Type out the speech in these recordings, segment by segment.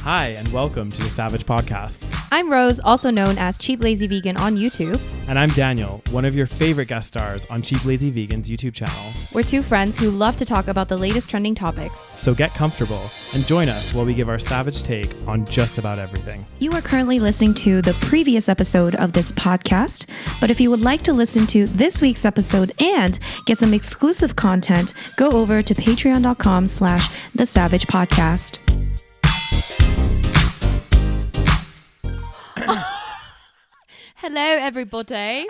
Hi, and welcome to the SaVeg podcast. I'm Rose, also known as Cheap Lazy Vegan on YouTube. And I'm Daniel, one of your favorite guest stars on Cheap Lazy Vegan's YouTube channel. We're two friends who love to talk about the latest trending topics. So get comfortable and join us while we give our SaVeg take on just about everything. You are currently listening to the previous episode of this podcast, but if you would like to listen to this week's episode and get some exclusive content, go over to patreon.com/thesavagepodcast. Hello, everybody.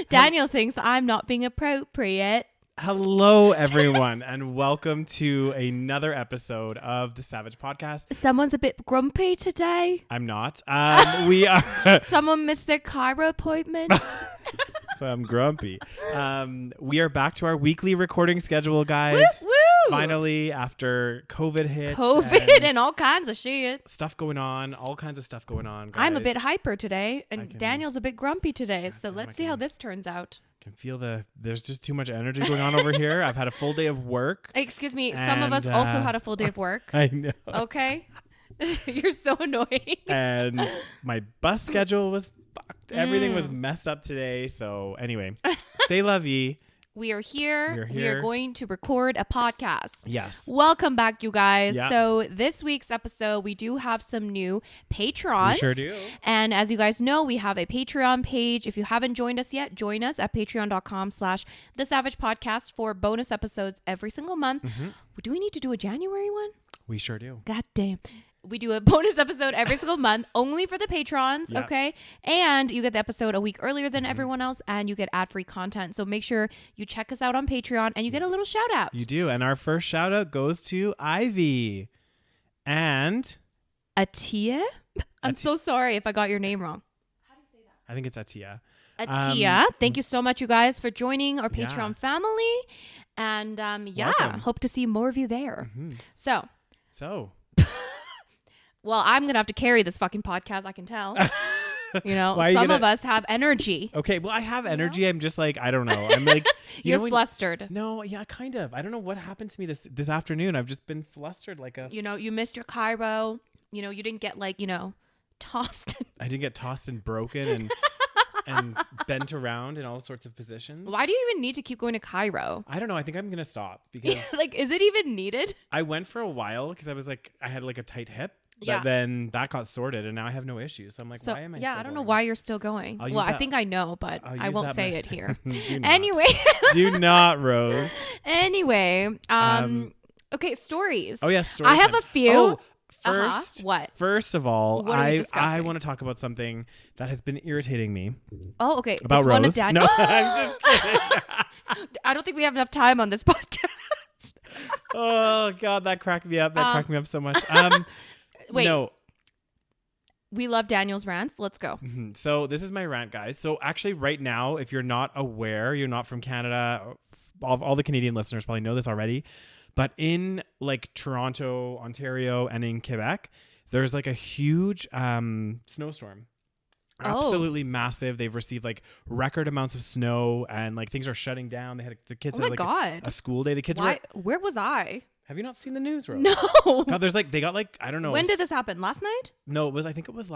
Daniel thinks I'm not being appropriate. Hello, everyone, and welcome to another episode of the SaVeg podcast. Someone's a bit grumpy today. I'm not. We are. Someone missed their chiro appointment. So I'm grumpy. We are back to our weekly recording schedule, guys. Woo, woo. Finally, after COVID hit. And all kinds of shit. Stuff going on. All kinds of stuff going on, guys. I'm a bit hyper today, and Daniel's a bit grumpy today. So let's see how this turns out. Can feel there's just too much energy going on over here. I've had a full day of work. Excuse me. Some of us also had a full day of work. I know. Okay. You're so annoying. And my bus schedule was fucked. Everything was messed up today. So anyway, c'est la vie. We are here. We're We here. are going to record a podcast. Yes. Welcome back, you guys. Yeah. So this week's episode, we do have some new patrons. We sure do. And as you guys know, we have a Patreon page. If you haven't joined us yet, join us at patreon.com/thesavagepodcast for bonus episodes every single month. Mm-hmm. Do we need to do a January one? We sure do. God damn. We do a bonus episode every single month, only for the patrons, Yeah. okay? And you get the episode a week earlier than everyone else, and you get ad-free content. So make sure you check us out on Patreon, and you get a little shout out. You do. And our first shout out goes to Ivy. And Atia? I'm so sorry if I got your name wrong. I think it's Atia. Atia. Thank you so much, you guys, for joining our Yeah. Patreon family. And Welcome. hope to see more of you there. Mm-hmm. So, well, I'm going to have to carry this fucking podcast, I can tell. You know, some of us have energy. Okay, well, I have energy. I'm just like, I don't know. I'm like, You're flustered. No, yeah, kind of. I don't know what happened to me this afternoon. I've just been flustered like a. You know, you missed your chiro. You know, you didn't get tossed. I did get tossed and broken and bent around in all sorts of positions. Why do you even need to keep going to chiro? I don't know. I think I'm gonna stop because Is it even needed? I went for a while because I was like, I had like a tight hip. Yeah. But then that got sorted and now I have no issues. So I'm like, why am I still I don't know going? why you're still going. I'll use Well, I that- think I know, but I'll I use won't that say me- it here. Do not. Anyway. Do not, Rose. Anyway, okay, stories. Oh, yeah, story I have time. a few. Oh, first, What? First of all, What are we I discussing? want to talk about something that has been irritating me. Oh, okay. About it's Rose. one of Dad- No, I'm just kidding. I don't think we have enough time on this podcast. Oh, God, that cracked me up. That cracked me up so much. Wait. No. We love Daniel's rants. Let's go. So this is my rant, guys. So actually right now, if you're not aware, you're not from Canada, all the Canadian listeners probably know this already, but in like Toronto, Ontario, and in Quebec, there's like a huge snowstorm. Absolutely massive. They've received like record amounts of snow and like things are shutting down. They had the kids had like a school day. The kids Where was I? Have you not seen the news, Rose? No. God, there's like, they got like, I don't know. When did this happen? Last night? No, I think it was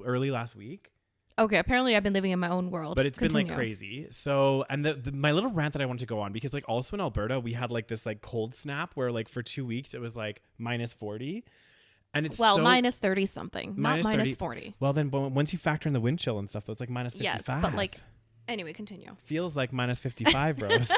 early last week. Okay, apparently I've been living in my own world. But it's been like Continue. crazy. So, and my little rant that I wanted to go on, because like also in Alberta, we had like this like cold snap where like for 2 weeks it was like -40. And it's minus 30 something, not minus 40. Well, then once you factor in the wind chill and stuff, that's like -55. Yes, but like, anyway, continue. Feels like -55, Rose.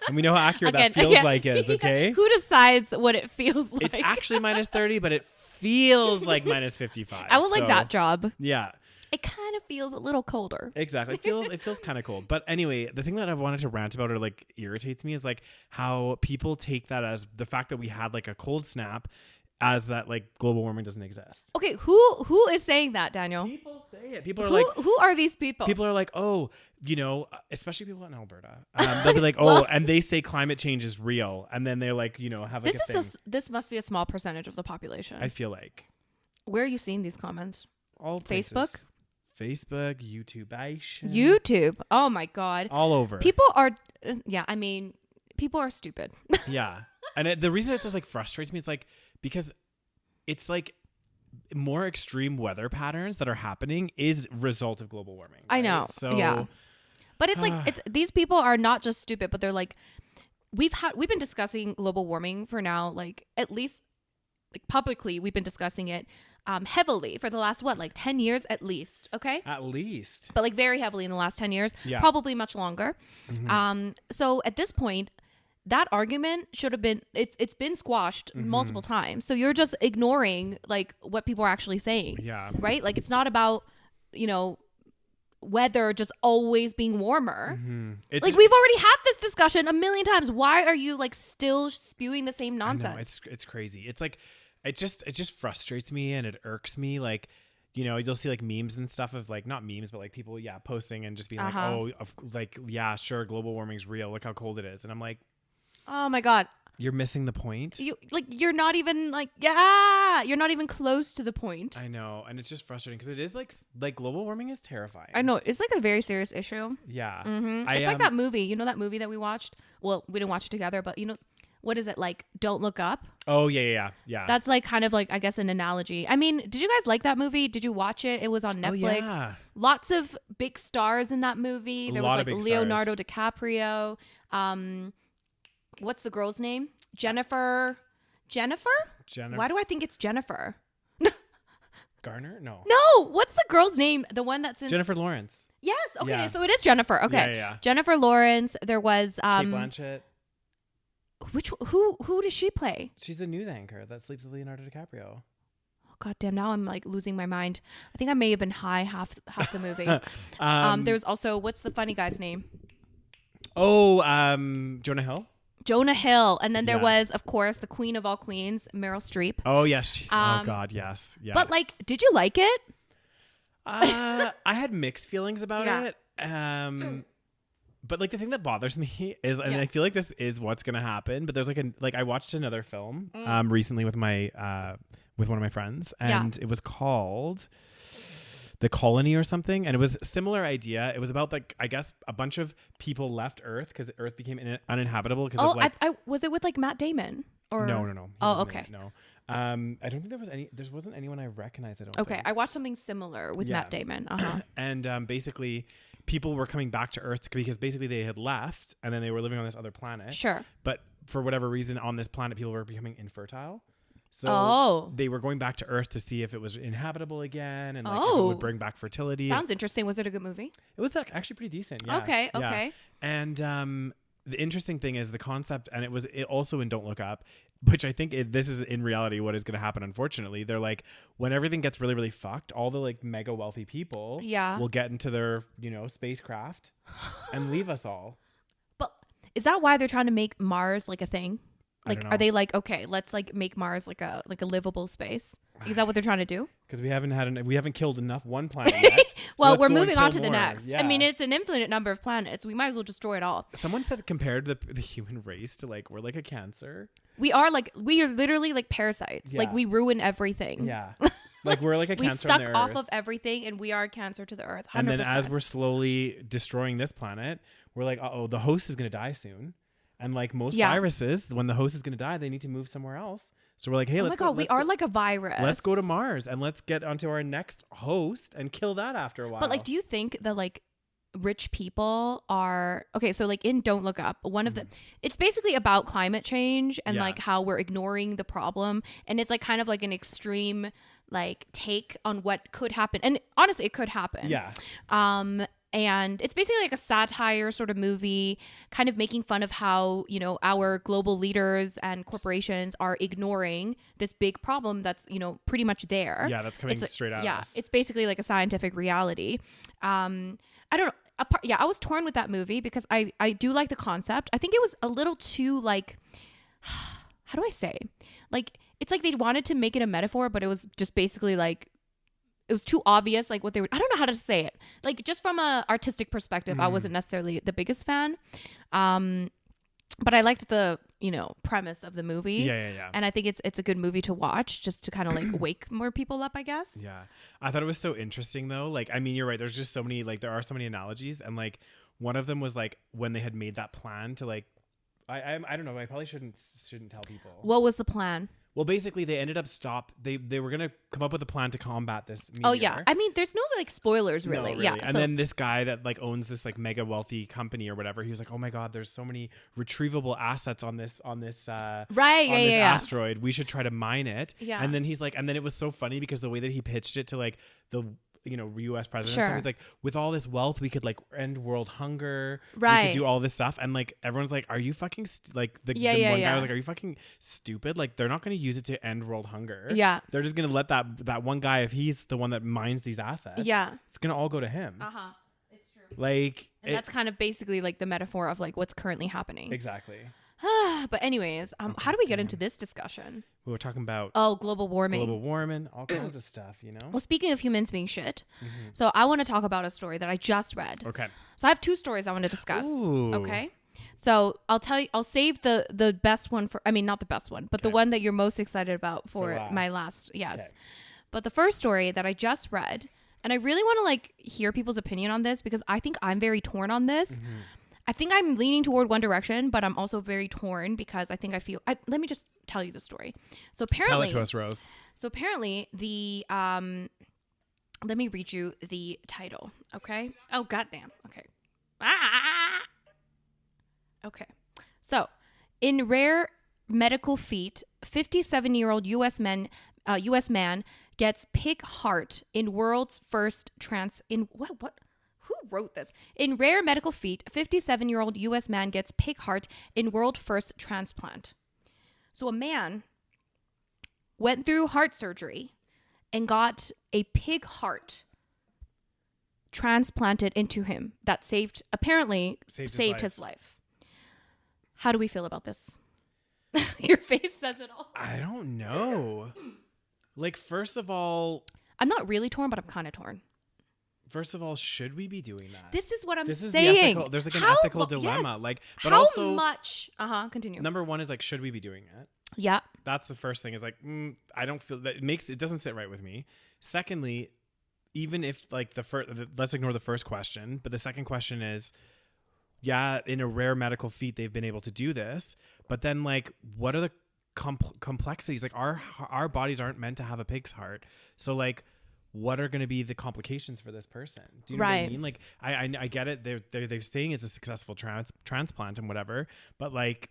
And we know how accurate Again, that feels like is, okay? Who decides what it feels like? It's actually -30, but it feels like -55. I would like that job. Yeah. It kind of feels a little colder. Exactly. It feels kind of cold. But anyway, the thing that I wanted to rant about or like irritates me is like how people take that as the fact that we had like a cold snap as that like global warming doesn't exist. Okay, who is saying that, Daniel? People say it. People are like, who are these people? People are like, oh, you know, especially people in Alberta. They'll be like, oh, and they say climate change is real, and then they're like, you know, have like this must be a small percentage of the population. I feel like. Where are you seeing these comments? All places. Facebook, YouTube. Oh my God. All over. People are, people are stupid. Yeah. And the reason it just like frustrates me is like, because it's like more extreme weather patterns that are happening is result of global warming. Right? I know. So yeah. But it's like it's these people are not just stupid, but they're like we've been discussing global warming for now like at least like publicly we've been discussing it heavily for the last 10 years at least. Okay. At least. But like very heavily in the last 10 years, Yeah. probably much longer. So at this point, that argument should have been it's been squashed multiple times. So you're just ignoring like what people are actually saying. Yeah. Right? Like it's not about, weather just always being warmer. It's Like we've already had this discussion a million times. Why are you like still spewing the same nonsense? I know, it's crazy. It's like it just frustrates me and it irks me. Like, you'll see like memes and stuff of like not memes, but like people posting and just being like, oh, yeah, sure, global warming's real. Look how cold it is, and I'm like, oh my god, you're missing the point. You're not even you're not even close to the point. I know, and it's just frustrating because it is like global warming is terrifying. I know it's like a very serious issue. Yeah, It's like that movie. That movie that we watched. Well, we didn't watch it together, but what is it like? Don't Look Up. Oh yeah. That's like kind of like I guess an analogy. I mean, did you guys like that movie? Did you watch it? It was on Netflix. Oh, yeah. Lots of big stars in that movie. There was like Leonardo DiCaprio. What's the girl's name? Jennifer? Why do I think it's Jennifer? Garner? No. No. What's the girl's name? The one that's in Jennifer Lawrence. Yes. Okay. Yeah. So it is Jennifer. Okay. Yeah. Jennifer Lawrence. There was Kate Blanchett. Who does she play? She's the news anchor that sleeps with Leonardo DiCaprio. Oh, God damn! Now I'm like losing my mind. I think I may have been high half the movie. There's also what's the funny guy's name? Oh, Jonah Hill. Jonah Hill, and then there Yeah. was, of course, the queen of all queens, Meryl Streep. Oh yes. Oh God, yes. Yeah. But like, did you like it? I had mixed feelings about Yeah. it. But like the thing that bothers me is, and I feel like this is what's gonna happen. But there's like I watched another film recently with my with one of my friends, and it was called The Colony or something, and it was a similar idea. It was about like I guess a bunch of people left Earth because Earth became uninhabitable because of like I was it with like Matt Damon or no. He Oh, wasn't in okay. it, no. I don't think there wasn't anyone I recognized. I don't. Okay, think. I watched something similar with Yeah. Matt Damon. And basically people were coming back to Earth because basically they had left and then they were living on this other planet. Sure. But for whatever reason on this planet, people were becoming infertile. So they were going back to Earth to see if it was inhabitable again and like if it would bring back fertility. Sounds interesting. Was it a good movie? It was like actually pretty decent. Yeah. Okay. Yeah. Okay. And the interesting thing is the concept, and it also in Don't Look Up, which I think this is in reality what is going to happen. Unfortunately, they're like when everything gets really, really fucked, all the like mega wealthy people will get into their spacecraft and leave us all. But is that why they're trying to make Mars like a thing? Like, don't are know. they like, okay, let's like make Mars like a livable space? Is that what they're trying to do? Because we haven't killed one planet yet. So Well, let's we're go and moving kill on to the more. next. Yeah. I mean, it's an infinite number of planets. We might as well destroy it all. Someone said compared the human race to like we're like a cancer. We are literally like parasites. Yeah. Like we ruin everything. Yeah. Like we're like a We cancer suck on the off Earth. of everything, and we are a cancer to the Earth. 100%. And then as we're slowly destroying this planet, we're like, the host is going to die soon. And like most viruses, when the host is going to die, they need to move somewhere else. So we're like, hey, oh my God, we are like a virus. Let's go to Mars and let's get onto our next host and kill that after a while. But like, do you think that like rich people are okay? So like in Don't Look Up, one of the it's basically about climate change and like how we're ignoring the problem, and it's like kind of like an extreme like take on what could happen, and honestly, it could happen. Yeah. And it's basically like a satire sort of movie, kind of making fun of how, our global leaders and corporations are ignoring this big problem that's, pretty much there. Yeah, that's coming straight at us. It's basically like a scientific reality. I don't know. I was torn with that movie because I do like the concept. I think it was a little too like, how do I say? Like, it's like they wanted to make it a metaphor, but it was just basically like, it was too obvious, like what they were. I don't know how to say it. Like just from a artistic perspective, I wasn't necessarily the biggest fan, but I liked the premise of the movie. Yeah. And I think it's a good movie to watch just to kind of like wake more people up, I guess. Yeah, I thought it was so interesting though. Like, I mean, you're right. There's just so many there are so many analogies, and like one of them was like when they had made that plan to like, I don't know. I probably shouldn't tell people. What was the plan? Well, basically, they ended up They were gonna come up with a plan to combat this meteor. Oh yeah, I mean, there's no like spoilers really. No, Yeah, and then this guy that like owns this like mega wealthy company or whatever, he was like, "Oh my God, there's so many retrievable assets on this asteroid. We should try to mine it." Yeah. And then he's like, and then it was so funny because the way that he pitched it to like the U.S. president, so he's like, with all this wealth, we could like end world hunger. Right. We could do all this stuff, and like everyone's like, "Are you fucking one guy was like, "Are you fucking stupid? Like they're not going to use it to end world hunger. Yeah. They're just going to let that one guy, if he's the one that mines these assets, it's going to all go to him. It's true. Like, and that's kind of basically like the metaphor of like what's currently happening. Exactly. But anyways, how do we get into this discussion? We were talking about global warming, all kinds of stuff, Well, speaking of humans being shit, so I want to talk about a story that I just read. Okay. So I have 2 stories I want to discuss. Ooh. Okay. So I'll save the best one not the best one, but the one that you're most excited about for my last. Yes. Okay. But the first story that I just read, and I really want to like hear people's opinion on this because I think I'm very torn on this. I think I'm leaning toward one direction, but I'm also very torn because I think let me just tell you the story. So apparently, tell it to us, Rose. So apparently the let me read you the title. Okay. Oh, goddamn. Okay. Okay. So in rare medical feat, 57-year-old U.S. man gets pig heart in world's first Who wrote this? In rare medical feat, a 57-year-old U.S. man gets pig heart in world first transplant. So a man went through heart surgery and got a pig heart transplanted into him that saved his life. How do we feel about this? Your face says it all. I don't know. Like, first of all, I'm not really torn, but I'm kind of torn. First of all, should we be doing that? This is what I'm saying. There's like an ethical dilemma. Yes. Like, but how also much? Continue. Number one is like, should we be doing it? Yeah. That's the first thing. Is like, I don't feel that it doesn't sit right with me. Secondly, even if like let's ignore the first question, but the second question is, yeah, in a rare medical feat, they've been able to do this, but then like, what are the complexities? Like, our bodies aren't meant to have a pig's heart, so like, what are going to be the complications for this person? Do you know what I mean? Like, I get it. They're saying it's a successful transplant and whatever, but like,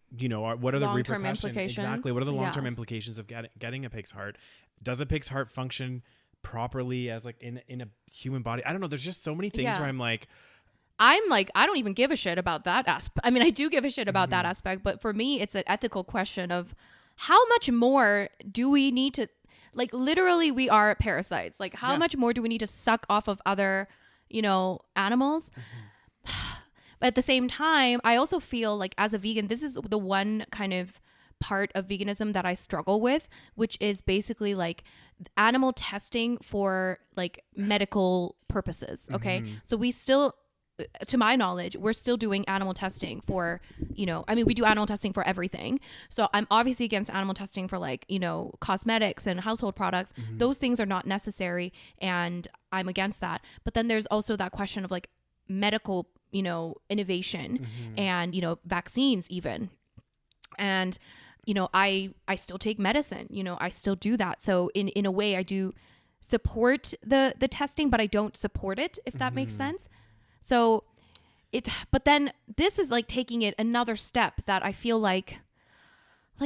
what are the repercussions? Exactly. What are the long-term implications of getting a pig's heart? Does a pig's heart function properly as like in a human body? I don't know. There's just so many things where I'm like, I don't even give a shit about that aspect. I mean, I do give a shit about that aspect, but for me, it's an ethical question of how much more do we need to, like, literally we are parasites. Like, how much more do we need to suck off of other, animals? But at the same time, I also feel like as a vegan, this is the one kind of part of veganism that I struggle with, which is basically like animal testing for like medical purposes. Okay. So we still, to my knowledge, we're still doing animal testing for, we do animal testing for everything. So I'm obviously against animal testing for like, cosmetics and household products. Those things are not necessary. And I'm against that. But then there's also that question of like medical, innovation and, vaccines even. And, I still take medicine, I still do that. So in a way I do support the testing, but I don't support it, if that makes sense. So but then this is like taking it another step that I feel like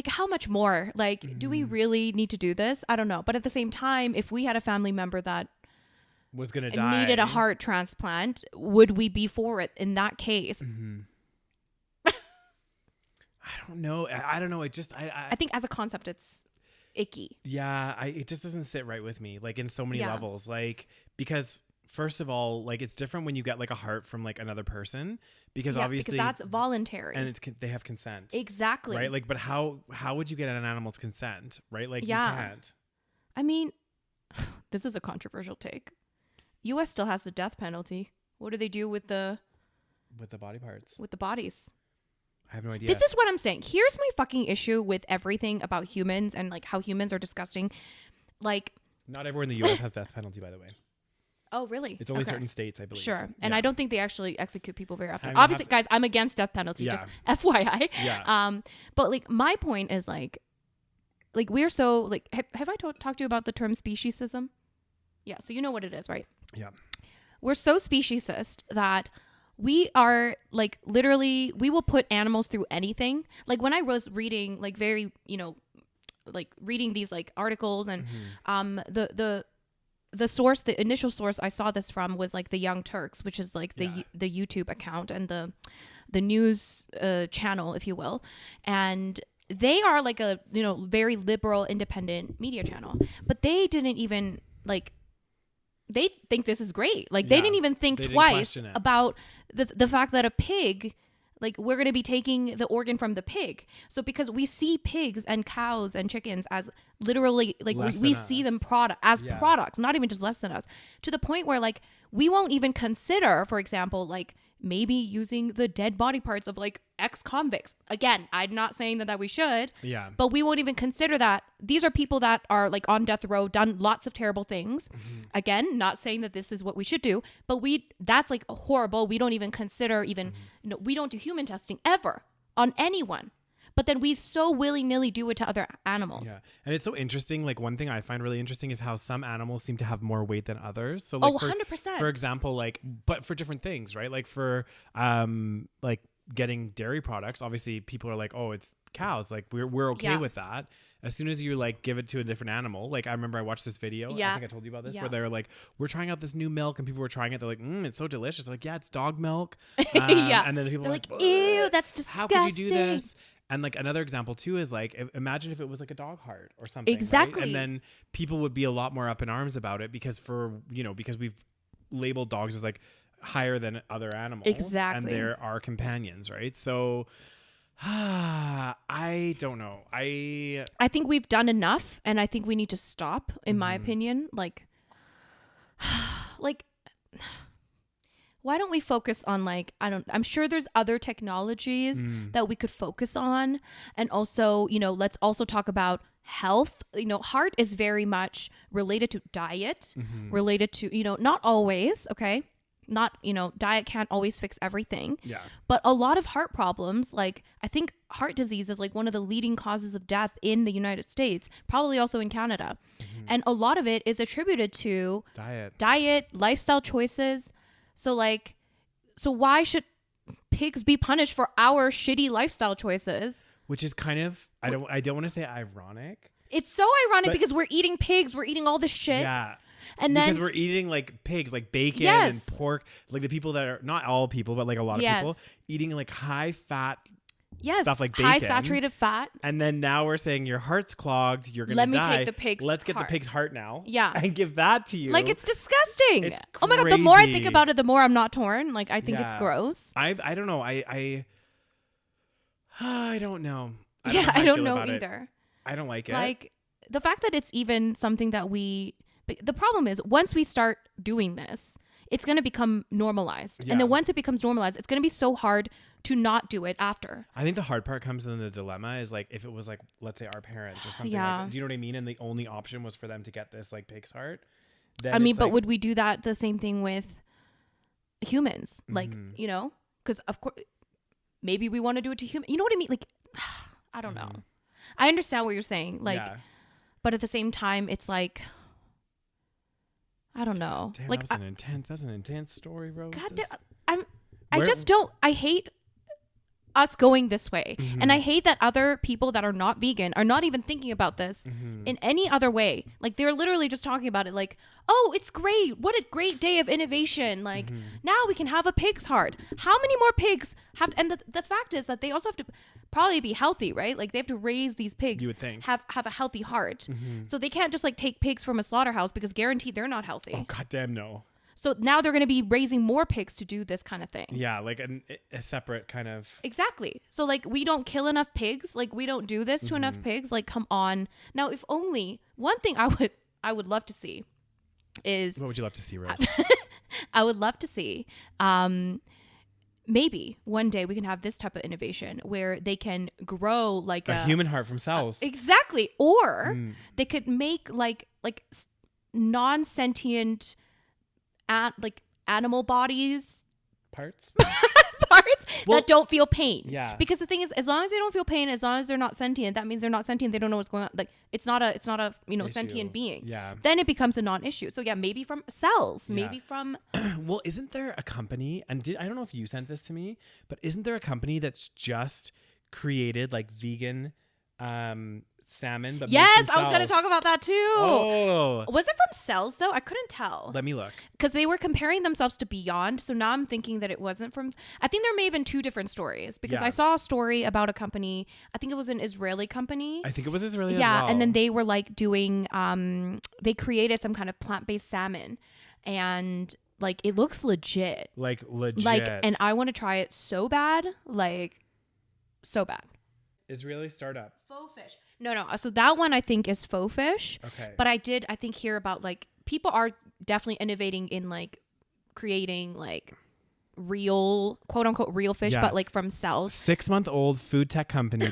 how much more, like, do we really need to do this? I don't know. But at the same time, if we had a family member that was going to die, needed a heart transplant, would we be for it in that case? I don't know. I don't know. It just, I think as a concept, it's icky. Yeah. It just doesn't sit right with me, like in so many levels, like, because first of all, like, it's different when you get like a heart from like another person, because obviously because that's voluntary and they have consent. Exactly. Right. Like, but how would you get an animal's consent? Right. Like, you can't. I mean, this is a controversial take. U.S. still has the death penalty. What do they do with the body parts? With the bodies? I have no idea. This is what I'm saying. Here's my fucking issue with everything about humans and like how humans are disgusting. Like, not everywhere in the U.S. has death penalty, by the way. Oh, really? It's only certain states, I believe. Sure. And I don't think they actually execute people very often. Obviously, guys, I'm against death penalty, just FYI. Yeah. But like my point is like, like we're so like have I talked to you about the term speciesism? Yeah, so you know what it is, right? Yeah. We're so speciesist that we are like literally we will put animals through anything. Like when I was reading like very, like reading these like articles and the source, the initial source I saw this from was like the Young Turks, which is like the YouTube account and the news channel, if you will. And they are like a, very liberal, independent media channel, but they didn't even like, they think this is great. Like they didn't even think twice about the fact that a pig, like we're going to be taking the organ from the pig. So because we see pigs and cows and chickens as literally like we see them products, not even just less than us, to the point where like we won't even consider, for example, like maybe using the dead body parts of like ex-convicts. Again, I'm not saying that we should, but we won't even consider that. These are people that are like on death row, done lots of terrible things. Again, not saying that this is what we should do, but that's like horrible. We don't even consider we don't do human testing ever on anyone. But then we so willy-nilly do it to other animals. Yeah. And it's so interesting. Like one thing I find really interesting is how some animals seem to have more weight than others. So like 100%. For example, like, but for different things, right? Like for like getting dairy products, obviously people are like, oh, it's cows. Like we're okay with that. As soon as you like give it to a different animal, like I remember I watched this video. I think I told you about this, where they were like, we're trying out this new milk, and people were trying it. They're like, it's so delicious. They're like, yeah, it's dog milk. And then the people are like, ew, that's disgusting. How could you do this? And like another example too is like, imagine if it was like a dog heart or something. Exactly. Right? And then people would be a lot more up in arms about it because because we've labeled dogs as like higher than other animals. Exactly. And they're our companions, right? So I don't know. I think we've done enough, and I think we need to stop, in my opinion. Like why don't we focus on like, I'm sure there's other technologies that we could focus on. And also, let's also talk about health. Heart is very much related to diet, related to, not always. Okay. Not, diet can't always fix everything. Yeah. But a lot of heart problems, like I think heart disease is like one of the leading causes of death in the United States, probably also in Canada. And a lot of it is attributed to diet, lifestyle choices. So why should pigs be punished for our shitty lifestyle choices? Which is kind of, I don't want to say ironic. It's so ironic because we're eating pigs. We're eating all this shit. Yeah. And then, because we're eating like pigs, like bacon and pork, like the people that are, not all people, but like a lot of people eating like high fat stuff like bacon. High saturated fat. And then now we're saying your heart's clogged, you're going to die. Let me take the pig's Let's get heart. the pig's heart now. Yeah. And give that to you. Like it's disgusting. It's oh my God. The more I think about it, the more I'm not torn. Like I think it's gross. I don't know. I don't know. I don't know either. I don't like it. Like the fact that it's even something that the problem is once we start doing this, it's going to become normalized. And then once it becomes normalized, it's going to be so hard to not do it after. I think the hard part comes in the dilemma is like, if it was like, let's say our parents or something like that. Do you know what I mean? And the only option was for them to get this like pig's heart. Then but would we do that the same thing with humans? Like, because of course, maybe we want to do it to humans. You know what I mean? Like, I don't know. I understand what you're saying. Like, but at the same time, it's like, I don't know. Damn, like that's an intense story, Rose. God, I hate us going this way. And I hate that other people that are not vegan are not even thinking about this in any other way. Like they're literally just talking about it like, oh, it's great. What a great day of innovation. Like now we can have a pig's heart. How many more pigs have to, and the fact is that they also have to probably be healthy, right? Like they have to raise these pigs. You would think. Have a healthy heart. So they can't just like take pigs from a slaughterhouse because guaranteed they're not healthy. Oh, goddamn no. So now they're going to be raising more pigs to do this kind of thing. Yeah, like a separate kind of... Exactly. So like we don't kill enough pigs. Like we don't do this to enough pigs. Like come on. Now if only... One thing I would love to see is... What would you love to see, Rose? I would love to see... maybe one day we can have this type of innovation where they can grow like a human heart from cells. Exactly. Or they could make like non-sentient... like animal bodies parts that don't feel pain. Yeah. Because the thing is, as long as they don't feel pain, as long as they're not sentient, that means they're not sentient. They don't know what's going on. Like it's not a sentient being. Yeah. Then it becomes a non-issue. So yeah, maybe from cells, maybe from. Well, isn't there a company? And I don't know if you sent this to me, but isn't there a company that's just created like vegan salmon? But Yes, I was going to talk about that too. Oh. Was it from cells though? I couldn't tell. Let me look. Because they were comparing themselves to Beyond. So now I'm thinking that it wasn't from. I think there may have been two different stories because I saw a story about a company. I think it was an Israeli company. I think it was Israeli as yeah, well. and then they were like doing. They created some kind of plant-based salmon, and like it looks legit. Like legit. Like, and I want to try it so bad, like so bad. Israeli startup. Faux fish. No. So that one I think is faux fish. Okay. But I think hear about like people are definitely innovating in like creating like real quote unquote real fish, but like from cells. 6-month-old food tech company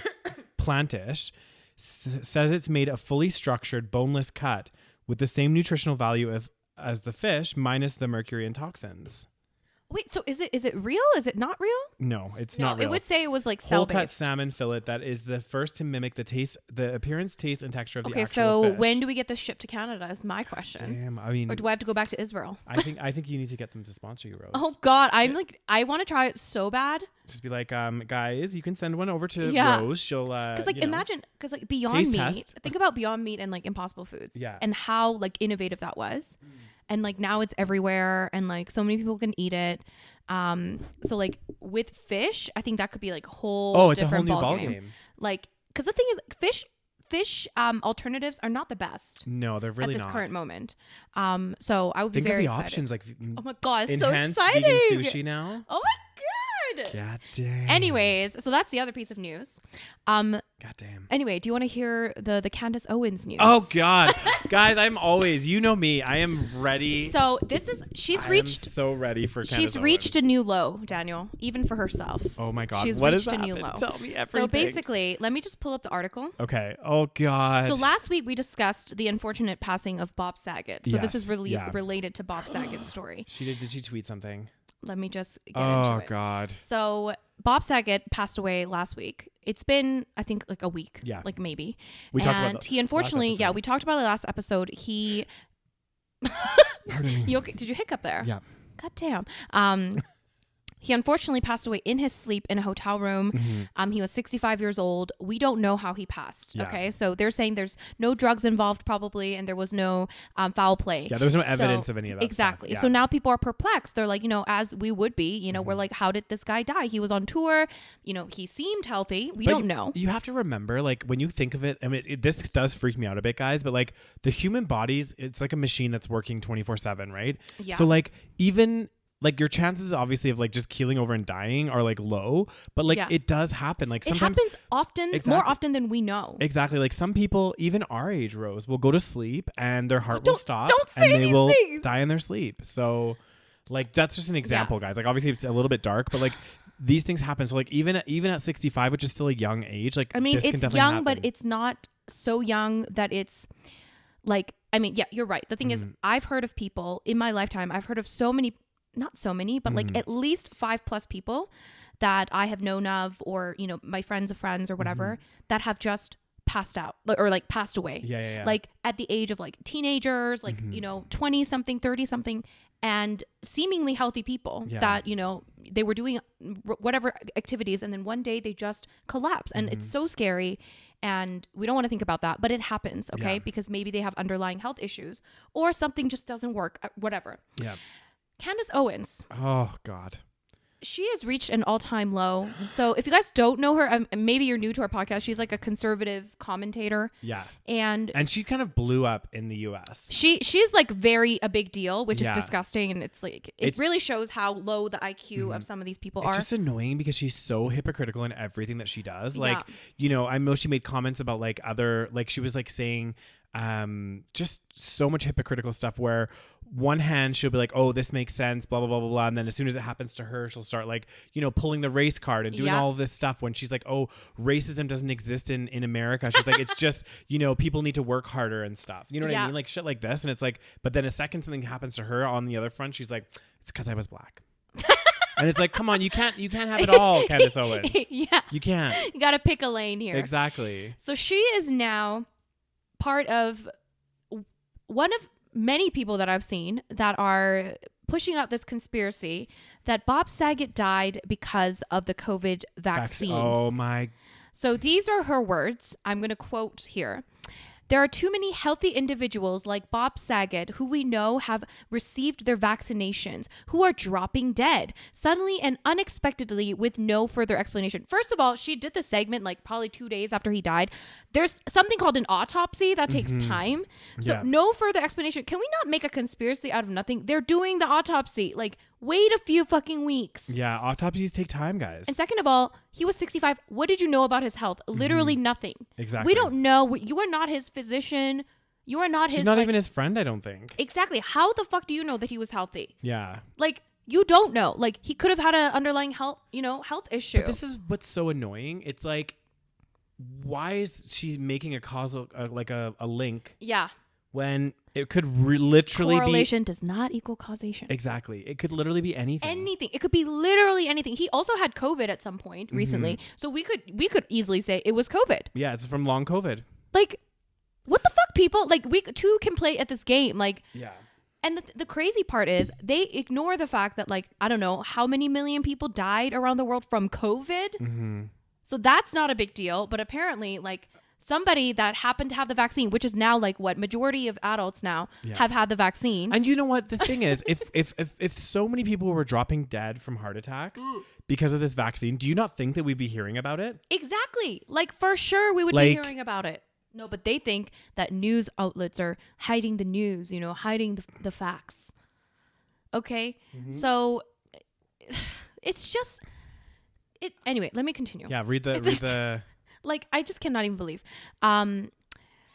Plantish says it's made a fully structured boneless cut with the same nutritional value as the fish minus the mercury and toxins. Wait, so is it real? Is it not real? No, it's not real. It would say it was like whole cell-based. cut salmon fillet that is the first to mimic the taste, the appearance, taste, and texture of the actual fish. Okay, so when do we get this shipped to Canada is my question. Damn, I mean, or do I have to go back to Israel? I think you need to get them to sponsor you, Rose. Oh God, I want to try it so bad. Just be like, guys, you can send one over to Rose. She'll because like imagine because like Beyond Meat. Test. Think about Beyond Meat and like Impossible Foods. Yeah. And how like innovative that was, and like now it's everywhere, and like so many people can eat it. So like with fish, I think that could be like whole it's a whole different new ball ball game. game. Like, because the thing is, fish alternatives are not the best. No, they're really at this not. current moment. So I would Think be very of the excited. options, like Oh my God, it's so enhanced exciting! vegan sushi now. Oh my God! God damn. Anyways, so that's the other piece of news. God damn. Anyway, do you want to hear the Candace Owens news? Oh God, guys, I'm always, you know me, I am ready. So she's reached. I'm so ready for Candace She's reached a Owens. new low, Daniel, even for herself. Oh my God, She's what reached has a new happened? low. Tell me everything. So basically, let me just pull up the article. Okay. Oh God. So last week we discussed the unfortunate passing of Bob Saget. So this is Yes, really yeah. related to Bob Saget's story. Did she tweet something? Let me just get into Oh it. God. So Bob Saget passed away last week. It's been, I think, like a week. Yeah. Like maybe. We talked about and the he unfortunately, last episode. we talked about it last episode. He. Pardon me. You okay? Did you hiccup there? Yeah. God damn. He unfortunately passed away in his sleep in a hotel room. Mm-hmm. He was 65 years old. We don't know how he passed. Yeah. Okay. So they're saying there's no drugs involved probably, and there was no foul play. Yeah, there was no So- evidence of any of that Exactly. stuff. Yeah. So now people are perplexed. They're like, as we would be, we're like, how did this guy die? He was on tour. He seemed healthy. We don't know. You have to remember, like, when you think of it, I mean, this does freak me out a bit, guys, but like the human body's, it's like a machine that's working 24/7, right? Yeah. So like even like your chances obviously of like just keeling over and dying are like low, but like it does happen. Like It sometimes happens often, Exactly. more often than we know. Exactly. Like some people, even our age, Rose, will go to sleep and their heart will stop don't say and they these will things. die in their sleep. So like that's just an example, guys. Like obviously it's a little bit dark, but like these things happen. So like even at 65, which is still a young age, like I mean, this can it's definitely young, happen. but it's not so young that it's like, I mean, yeah, you're right. The thing is, I've heard of people in my lifetime, I've heard of not so many, but like at least 5+ people that I have known of, or, my friends of friends or whatever, that have just passed out or like passed away. Yeah. Like at the age of like teenagers, like, 20 something, 30 something, and seemingly healthy people that, they were doing whatever activities. And then one day they just collapse, and it's so scary. And we don't want to think about that, but it happens. Okay. Yeah. Because maybe they have underlying health issues or something just doesn't work, whatever. Yeah. Candace Owens, Oh God. she has reached an all-time low. So if you guys don't know her, maybe you're new to our podcast. She's like a conservative commentator. Yeah. And she kind of blew up in the US. she's like a big deal, which is Yeah. disgusting. And it's like, it It's- really shows how low the IQ of some of these people It's are. just annoying because she's so hypocritical in everything that she does. Like, Yeah. I know she made comments about like she was like saying just so much hypocritical stuff where one hand she'll be like, oh, this makes sense, blah, blah, blah, blah, blah. And then as soon as it happens to her, she'll start like, pulling the race card and doing all of this stuff when she's like, oh, racism doesn't exist in America. She's like, it's just, people need to work harder and stuff. You know what I mean? Like shit like this. And it's like, but then a second something happens to her on the other front, she's like, it's because I was black. And it's like, come on, you can't have it all, Candace Owens. Yeah. You can't. You got to pick a lane here. Exactly. So she is now part of one of many people that I've seen that are pushing out this conspiracy that Bob Saget died because of the COVID vaccine. Oh my. So these are her words. I'm going to quote here. There are too many healthy individuals like Bob Saget who we know have received their vaccinations who are dropping dead suddenly and unexpectedly with no further explanation. First of all, she did the segment like probably 2 days after he died. There's something called an autopsy that takes time. So no further explanation. Can we not make a conspiracy out of nothing? They're doing the autopsy. Like, wait a few fucking weeks. Yeah, autopsies take time, guys. And second of all, he was 65. What did you know about his health? Literally nothing. Exactly. We don't know. You are not his physician. You are not She's his. not even his friend, I don't think. Exactly. How the fuck do you know that he was healthy? Yeah. Like, you don't know. Like, he could have had an underlying health issue. But this is what's so annoying. It's like, why is she making a causal, a link? Yeah. When it could literally correlation does not equal causation. Exactly. It could literally be anything. Anything. It could be literally anything. He also had COVID at some point recently. So we could easily say it was COVID. Yeah, it's from long COVID. Like, what the fuck, people? Like, we too can play at this game. Like, yeah. And the crazy part is they ignore the fact that, like, I don't know how many million people died around the world from COVID. So that's not a big deal. But apparently, like, somebody that happened to have the vaccine, which is now like what majority of adults now have had the vaccine. And you know what? The thing is, if so many people were dropping dead from heart attacks because of this vaccine, do you not think that we'd be hearing about it? Exactly. Like, for sure we would be hearing about it. No, but they think that news outlets are hiding the news, hiding the facts. Okay. So it's just it. Anyway, let me continue. Yeah. Read the. Like, I just cannot even believe.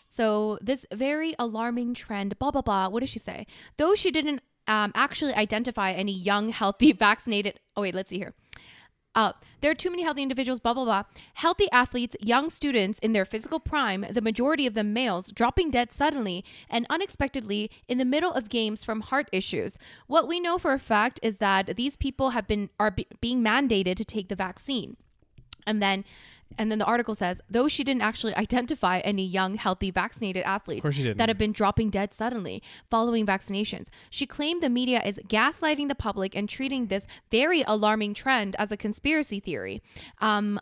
So this very alarming trend, blah, blah, blah. What does she say? Though she didn't actually identify any young, healthy, vaccinated. Oh, wait, let's see here. There are too many healthy individuals, blah, blah, blah. Healthy athletes, young students in their physical prime, the majority of them males, dropping dead suddenly and unexpectedly in the middle of games from heart issues. What we know for a fact is that these people are being mandated to take the vaccine. And then the article says, though she didn't actually identify any young, healthy, vaccinated athletes that have been dropping dead suddenly following vaccinations, she claimed the media is gaslighting the public and treating this very alarming trend as a conspiracy theory. Oh my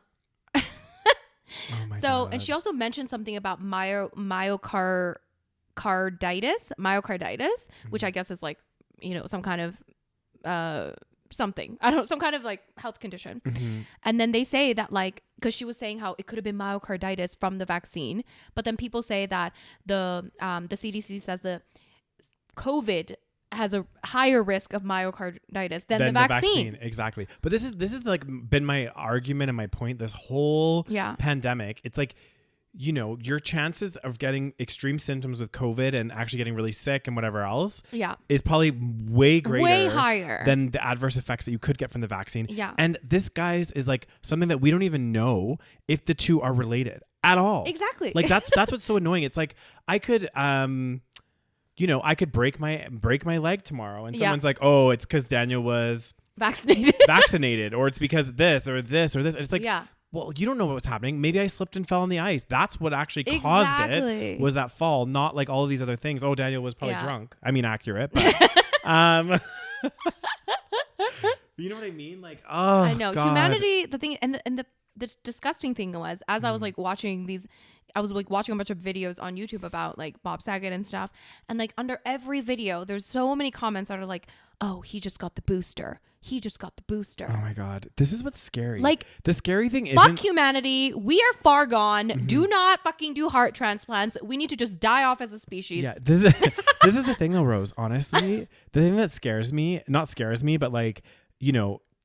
God. And she also mentioned something about myocarditis, which I guess is like, some kind of something. I don't know, some kind of like health condition. And then they say that, like, because she was saying how it could have been myocarditis from the vaccine, but then people say that the CDC says the COVID has a higher risk of myocarditis than the vaccine. Exactly. But this is like been my argument and my point this whole pandemic. It's like, your chances of getting extreme symptoms with COVID and actually getting really sick and whatever else is probably way higher than the adverse effects that you could get from the vaccine. Yeah. And this, guys, is like something that we don't even know if the two are related at all. Exactly. Like that's what's so annoying. It's like I could I could break my leg tomorrow and someone's like, "Oh, it's because Daniel was vaccinated, or it's because this or this or this." It's like, well, you don't know what was happening. Maybe I slipped and fell on the ice. That's what actually caused it, was that fall, not like all of these other things. Oh, Daniel was probably drunk. I mean, accurate. But, you know what I mean? Like, oh, I know. God. Humanity, the thing, and the disgusting thing was, as I was like watching a bunch of videos on YouTube about like Bob Saget and stuff. And like under every video, there's so many comments that are like, oh, he just got the booster. He just got the booster. Oh my God. This is what's scary. Like, the scary thing is, fuck humanity. We are far gone. Do not fucking do heart transplants. We need to just die off as a species. Yeah. This is the thing though, Rose. Honestly, the thing that scares me, not scares me, but like,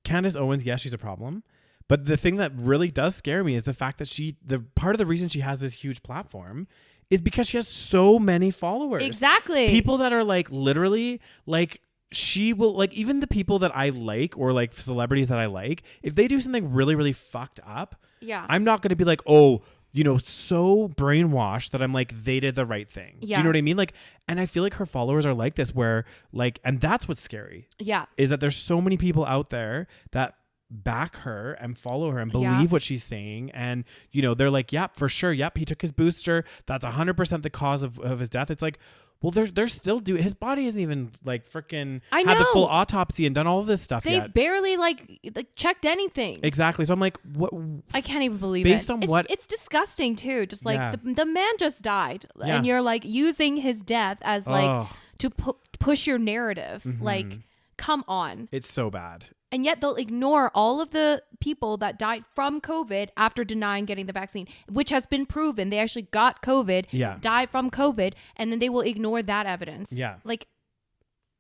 Candace Owens, yes, she's a problem. But the thing that really does scare me is the fact that the part of the reason she has this huge platform is because she has so many followers. Exactly. People that are like literally like, she will, like, even the people that I like, or like celebrities that I like, if they do something really, really fucked up, I'm not going to be like, oh, so brainwashed that I'm like, they did the right thing. Do Yeah. you know what I mean? Like, and I feel like her followers are like this, where like, and that's what's scary. Yeah. Is that there's so many people out there that back her and follow her and believe what she's saying. And, they're like, yep, for sure. Yep. He took his booster. That's 100% the cause of his death. It's like, well, they're still doing, his body isn't even like freaking had the full autopsy and done all of this stuff They've yet. barely like checked anything. Exactly. So I'm like, what? I can't even believe based it. on It's disgusting too. Just like the man just died, and you're like using his death as like to push your narrative. Like, come on. It's so bad. And yet they'll ignore all of the people that died from COVID after denying getting the vaccine, which has been proven. They actually got COVID, died from COVID, and then they will ignore that evidence. Yeah. Like,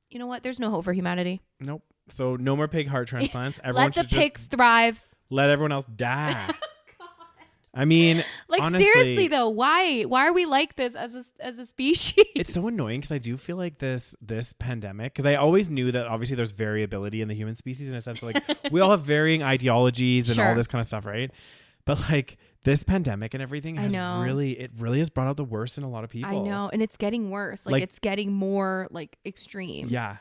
you know what? There's no hope for humanity. Nope. So no more pig heart transplants. Let the pigs thrive. Let everyone else die. I mean, like, honestly, seriously though, why are we like this as a species? It's so annoying because I do feel like this pandemic, because I always knew that obviously there's variability in the human species in a sense of like we all have varying ideologies and all this kind of stuff, right? But like this pandemic and everything has really has brought out the worst in a lot of people. I know, and it's getting worse. Like it's getting more like extreme. Yeah.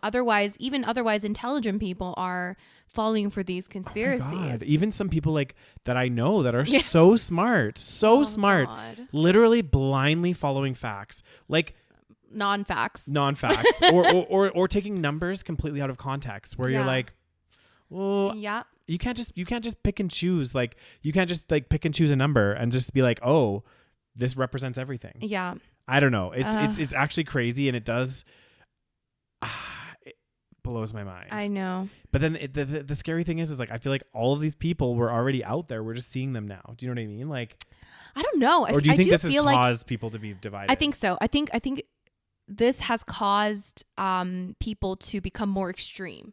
Otherwise intelligent people are falling for these conspiracies. Oh my God. Even some people like that I know that are so smart, literally blindly following facts, like non-facts, or taking numbers completely out of context, where you're like, well, you can't just pick and choose. Like, you can't just like pick and choose a number and just be like, oh, this represents everything. Yeah. I don't know. It's actually crazy, and it does. It blows my mind. I know. But then the scary thing is like I feel like all of these people were already out there. We're just seeing them now. Do you know what I mean? Like, I don't know. Or do you think this has caused people to be divided? I think so. I think this has caused people to become more extreme.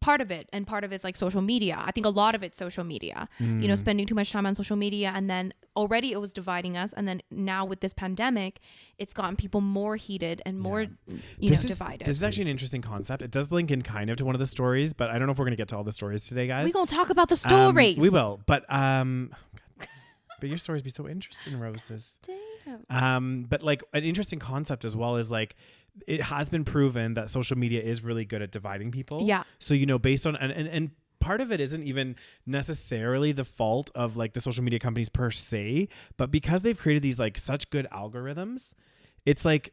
Part of it is like social media. I think a lot of it's social media, spending too much time on social media, and then already it was dividing us. And then now with this pandemic, it's gotten people more heated and more, divided. This is actually an interesting concept. It does link in kind of to one of the stories, but I don't know if we're going to get to all the stories today, guys. We're going to talk about the stories. We will. But your stories be so interesting, Roses. Damn. But like an interesting concept as well is like, it has been proven that social media is really good at dividing people. Yeah. So, based on, and part of it isn't even necessarily the fault of like the social media companies per se, but because they've created these like such good algorithms, it's like,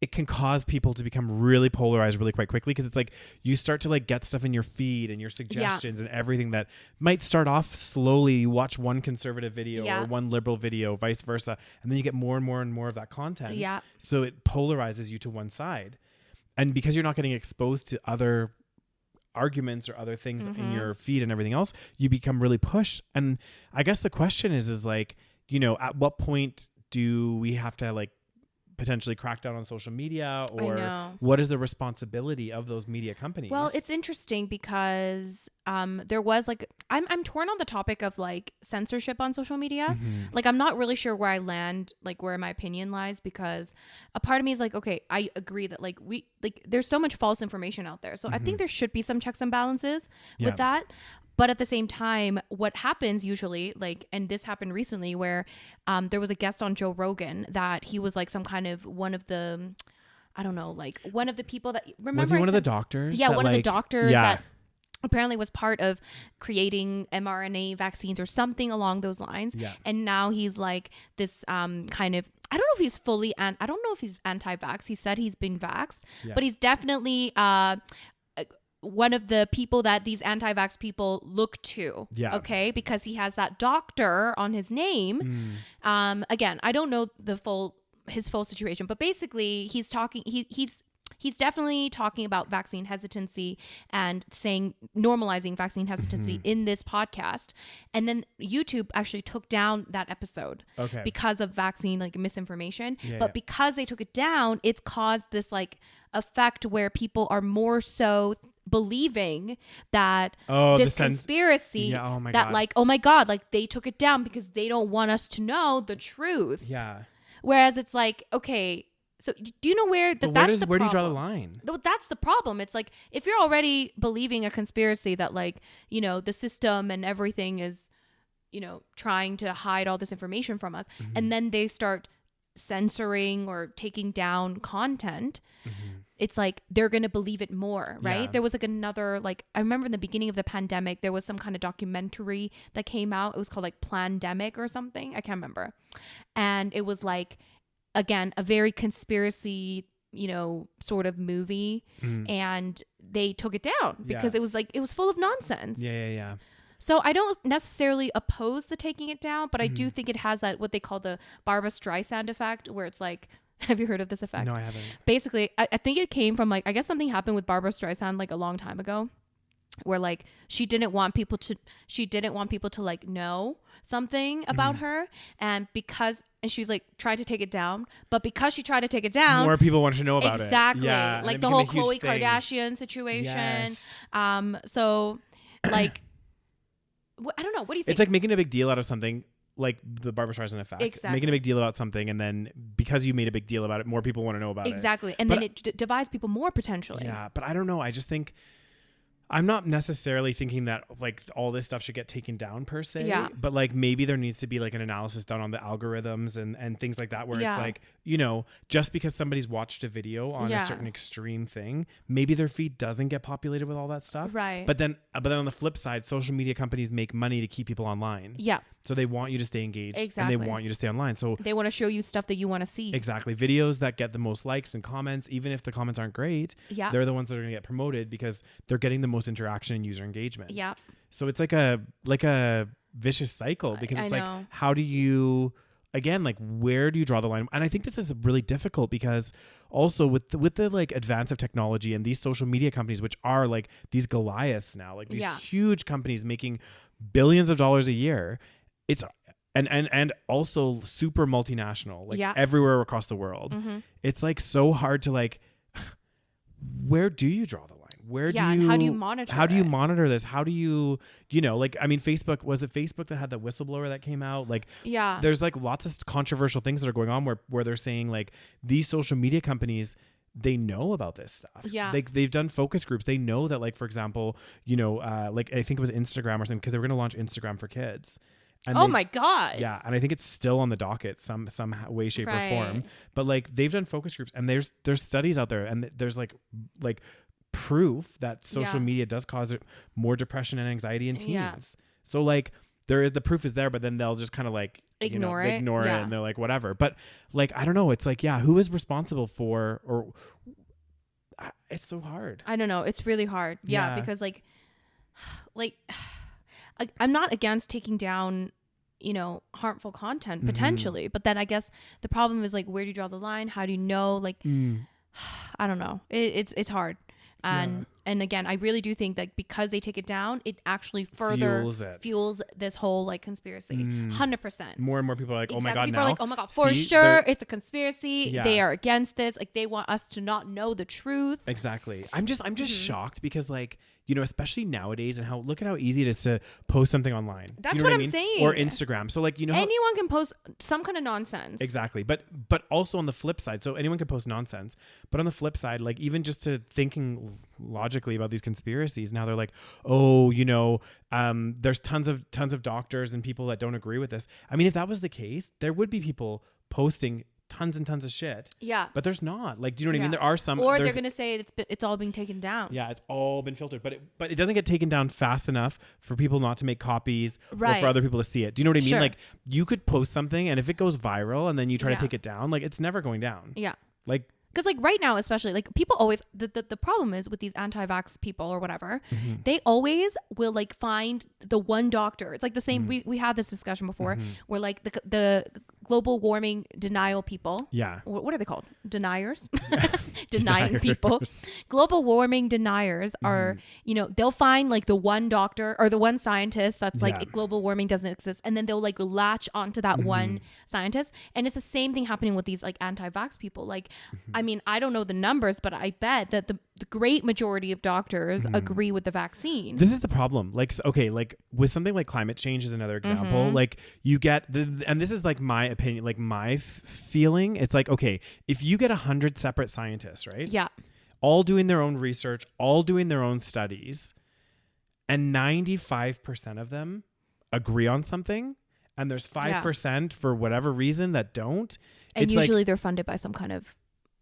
it can cause people to become really polarized really quite quickly, because it's like you start to like get stuff in your feed and your suggestions and everything that might start off slowly. You watch one conservative video or one liberal video, vice versa, and then you get more and more and more of that content. Yeah. So it polarizes you to one side. And because you're not getting exposed to other arguments or other things in your feed and everything else, you become really pushed. And I guess the question is like, at what point do we have to like potentially crack down on social media, or what is the responsibility of those media companies? Well, it's interesting because there was like, I'm torn on the topic of like censorship on social media. Like, I'm not really sure where I land, like where my opinion lies, because a part of me is like, okay, I agree that like there's so much false information out there. So I think there should be some checks and balances with that. But at the same time, what happens usually, like, and this happened recently where there was a guest on Joe Rogan that he was like some kind of one of the, I don't know, like one of the people that, remember? Was he one of the doctors? Yeah, one of the doctors that apparently was part of creating mRNA vaccines or something along those lines. Yeah. And now he's like this kind of, I don't know if he's fully, I don't know if he's anti-vax. He said he's been vaxxed, but he's definitely one of the people that these anti-vax people look to. Yeah. Okay. Because he has that doctor on his name. Again, I don't know his full situation, but basically he's talking, he's definitely talking about vaccine hesitancy and normalizing vaccine hesitancy in this podcast. And then YouTube actually took down that episode because of vaccine like misinformation. Because they took it down, it's caused this like effect where people are more so believing that this conspiracy like, oh my God, like they took it down because they don't want us to know the truth. Yeah. Whereas it's like, okay, so do you know where that's the problem? Where do you draw the line? That's the problem. It's like, if you're already believing a conspiracy that like, the system and everything is trying to hide all this information from us. And then they start censoring or taking down content. It's like they're going to believe it more, right? Yeah. There was like another, like, I remember in the beginning of the pandemic, there was some kind of documentary that came out. It was called like Plandemic or something. I can't remember. And it was like, again, a very conspiracy, sort of movie. And they took it down because it was like, it was full of nonsense. Yeah. So I don't necessarily oppose the taking it down, but I do think it has that, what they call the Barbra Streisand effect, where it's like, have you heard of this effect? No, I haven't. Basically, I think it came from like, I guess something happened with Barbra Streisand like a long time ago, where like she didn't want people to like know something about her, and she's like tried to take it down, but because she tried to take it down, more people want to know about it. Exactly. Yeah, like the whole Khloe Kardashian situation. Yes. So like, I don't know. What do you think? It's like making a big deal out of something, like the Barbra Streisand effect. Exactly. Making a big deal about something, and then because you made a big deal about it, more people want to know about it. Exactly. And then it divides people more potentially. Yeah, but I don't know. I just think I'm not necessarily thinking that like all this stuff should get taken down per se. Yeah. But like maybe there needs to be like an analysis done on the algorithms and things like that, where it's like, just because somebody's watched a video on a certain extreme thing, maybe their feed doesn't get populated with all that stuff. Right. But then on the flip side, social media companies make money to keep people online. Yeah. So they want you to stay engaged. Exactly. And they want you to stay online. So they want to show you stuff that you want to see. Exactly. Videos that get the most likes and comments, even if the comments aren't great, they're the ones that are going to get promoted because they're getting the most interaction and user engagement. Yeah. So it's like a vicious cycle, because it's like, how do you, again, like, where do you draw the line? And I think this is really difficult because also with the like advance of technology and these social media companies, which are like these Goliaths now, like these huge companies making billions of dollars a year, it's and also super multinational, like everywhere across the world. It's like so hard to like, where do you draw the line? Where do you, and how do you monitor this? How do you, like, I mean, Facebook, was it Facebook that had the whistleblower that came out? Like, there's like lots of controversial things that are going on where they're saying like these social media companies, they know about this stuff. Yeah. They've done focus groups. They know that, like, for example, like I think it was Instagram or something, because they were going to launch Instagram for kids. And my God. Yeah. And I think it's still on the docket some way, shape or form, but like they've done focus groups, and there's studies out there, and there's like proof that social media does cause more depression and anxiety in teens. Yeah. So like the proof is there, but then they'll just kind of like ignore it, and they're like, whatever. But like, I don't know. It's like, who is responsible for, or it's so hard. I don't know. It's really hard. Yeah. Because like I'm not against taking down, harmful content potentially, but then I guess the problem is like, where do you draw the line? How do you know? Like, I don't know. It's hard. And again, I really do think that because they take it down, it actually further fuels this whole like conspiracy. 100%. More and more people are like, oh my God, people are like, oh my God, for sure, it's a conspiracy. Yeah. They are against this. Like, they want us to not know the truth. Exactly. I'm just shocked because, like, especially nowadays, and look at how easy it is to post something online. That's what I'm saying. Or Instagram. So like, anyone can post some kind of nonsense. Exactly. But also on the flip side, so anyone can post nonsense, but on the flip side, like, even just to thinking logically about these conspiracies, now they're like, oh, there's tons of doctors and people that don't agree with this. I mean, if that was the case, there would be people posting tons and tons of shit. Yeah. But there's not. Like, do you know what I mean? There are some. Or they're going to say it's all being taken down. Yeah, it's all been filtered. But it doesn't get taken down fast enough for people not to make copies or for other people to see it. Do you know what I mean? Sure. Like, you could post something, and if it goes viral and then you try to take it down, like, it's never going down. Yeah. Like, because like right now, especially, like, people always, the problem is with these anti-vax people or whatever, they always will like find the one doctor. It's like the same, we had this discussion before where like the global warming denial people. Yeah. What are they called? Deniers? Denying people. Global warming deniers are, they'll find like the one doctor or the one scientist that's like, global warming doesn't exist. And then they'll like latch onto that one scientist. And it's the same thing happening with these like anti-vax people. Like, I mean, I don't know the numbers, but I bet that the great majority of doctors agree with the vaccine. This is the problem. Like, okay, like with something like climate change is another example. Like, you get and this is like my opinion, like my feeling. It's like, okay, if you get 100 separate scientists, right? Yeah. All doing their own research, all doing their own studies, and 95% of them agree on something, and there's 5% for whatever reason that don't. And it's usually like, they're funded by some kind of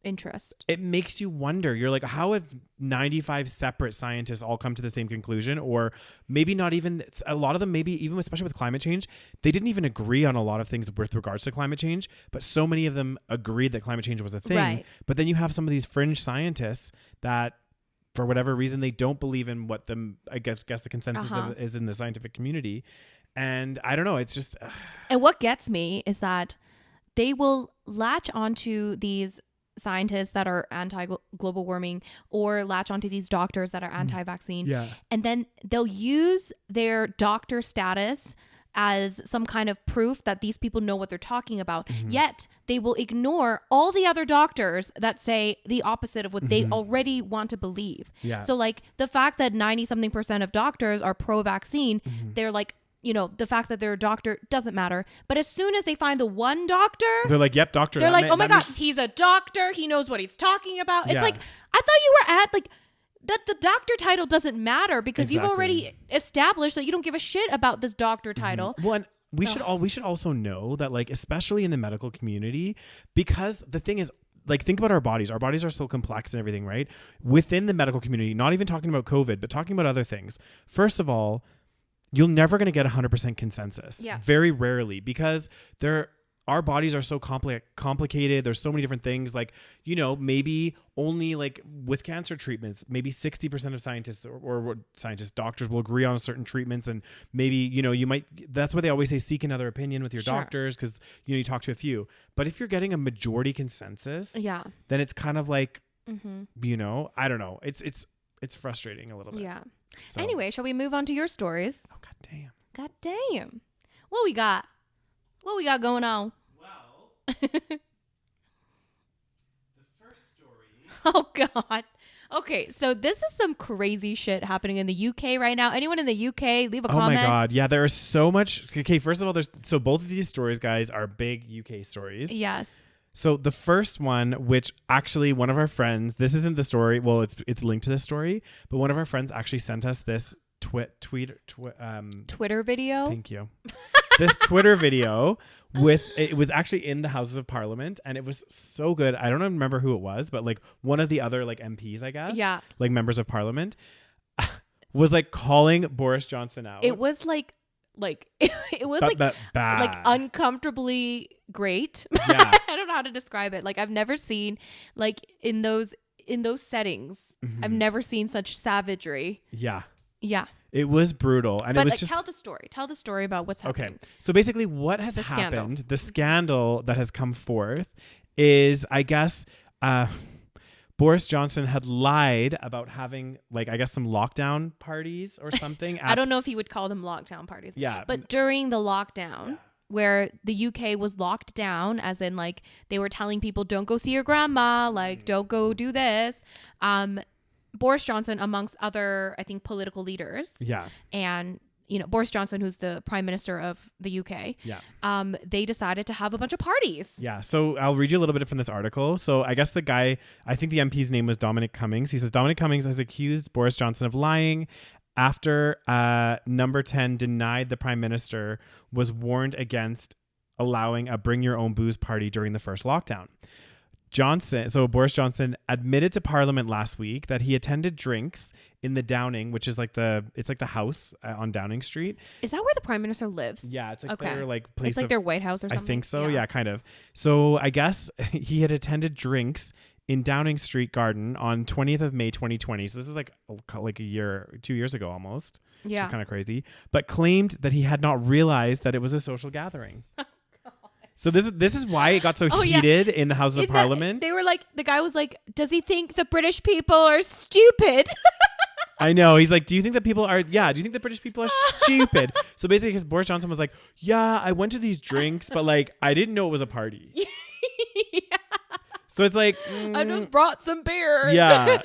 interest. it makes you wonder. You're like, how have 95 separate scientists all come to the same conclusion? Or maybe not even, a lot of them, maybe even especially with climate change, they didn't even agree on a lot of things with regards to climate change, but so many of them agreed that climate change was a thing. Right. But then you have some of these fringe scientists that, for whatever reason, they don't believe in what I guess the consensus is in the scientific community. And I don't know, it's just... And what gets me is that they will latch onto these scientists that are anti-global warming, or latch onto these doctors that are anti-vaccine. Yeah. And then they'll use their doctor status as some kind of proof that these people know what they're talking about. Yet they will ignore all the other doctors that say the opposite of what they already want to believe. Yeah. So like the fact that 90-something% of doctors are pro-vaccine, they're like, you know, the fact that they're a doctor doesn't matter. But as soon as they find the one doctor, they're like, yep, doctor. They're like, oh my God, he's a doctor. He knows what he's talking about. It's like, I thought you were at like that. The doctor title doesn't matter because you've already established that you don't give a shit about this doctor title. Well, and we should also know that, like, especially in the medical community, because the thing is, like, think about our bodies. Our bodies are so complex and everything, right? Within the medical community, not even talking about COVID, but talking about other things. First of all, you're never going to get 100% consensus. Yeah. Very rarely, because our bodies are so complicated. There's so many different things. Like, you know, maybe only like with cancer treatments, maybe 60% of scientists or doctors will agree on certain treatments. And maybe, you know, that's why they always say seek another opinion with your doctors, because, you know, you talk to a few. But if you're getting a majority consensus, then it's kind of like, you know, I don't know. It's frustrating a little bit. Yeah. So. Anyway, shall we move on to your stories? Oh, God damn. God damn. What we got? What we got going on? Well, the first story. Oh, God. Okay, so this is some crazy shit happening in the UK right now. Anyone in the UK, leave a comment. Oh, my God. Yeah, there is so much. Okay, first of all, so both of these stories, guys, are big UK stories. Yes. So the first one, which actually one of our friends, this isn't the story. Well, it's linked to this story, but one of our friends actually sent us this Twitter video. Thank you. This Twitter video it was actually in the Houses of Parliament, and it was so good. I don't remember who it was, but like one of the other like MPs, I guess. Yeah. Like members of Parliament was like calling Boris Johnson out. It was like it was like bad. Like uncomfortably great. Yeah. I don't know how to describe it. Like I've never seen like in those settings. I've never seen such savagery. Yeah. Yeah. It was brutal. And but it was like, just... Tell the story about what's happening. Okay. So basically what has happened, the scandal that has come forth is, I guess, Boris Johnson had lied about having, like, I guess some lockdown parties or something. I don't know if he would call them lockdown parties. Yeah. But during the lockdown, where the UK was locked down, as in, like, they were telling people, don't go see your grandma, like, don't go do this. Boris Johnson, amongst other, I think, political leaders. Yeah. And, you know, Boris Johnson, who's the Prime Minister of the UK. Yeah. They decided to have a bunch of parties. Yeah. So I'll read you a little bit from this article. So I guess the guy, I think the MP's name was Dominic Cummings. He says Dominic Cummings has accused Boris Johnson of lying after Number 10 denied the Prime Minister was warned against allowing a bring your own booze party during the first lockdown. Boris Johnson admitted to Parliament last week that he attended drinks in the Downing, which is like the house on Downing Street. Is that where the Prime Minister lives? Yeah, it's like their like place. It's like their White House or something. I think so. Yeah, kind of. So I guess he had attended drinks in Downing Street Garden on 20th of May 2020. So this was like a year, 2 years ago almost. Yeah, it's kind of crazy. But claimed that he had not realized that it was a social gathering. So this is why it got so heated in the Houses of Parliament. They were like, the guy was like, does he think the British people are stupid? I know. He's like, do you think that people are, do you think the British people are stupid? So basically, because Boris Johnson was like, yeah, I went to these drinks, but like, I didn't know it was a party. Yeah. So it's like, I just brought some beer. Yeah.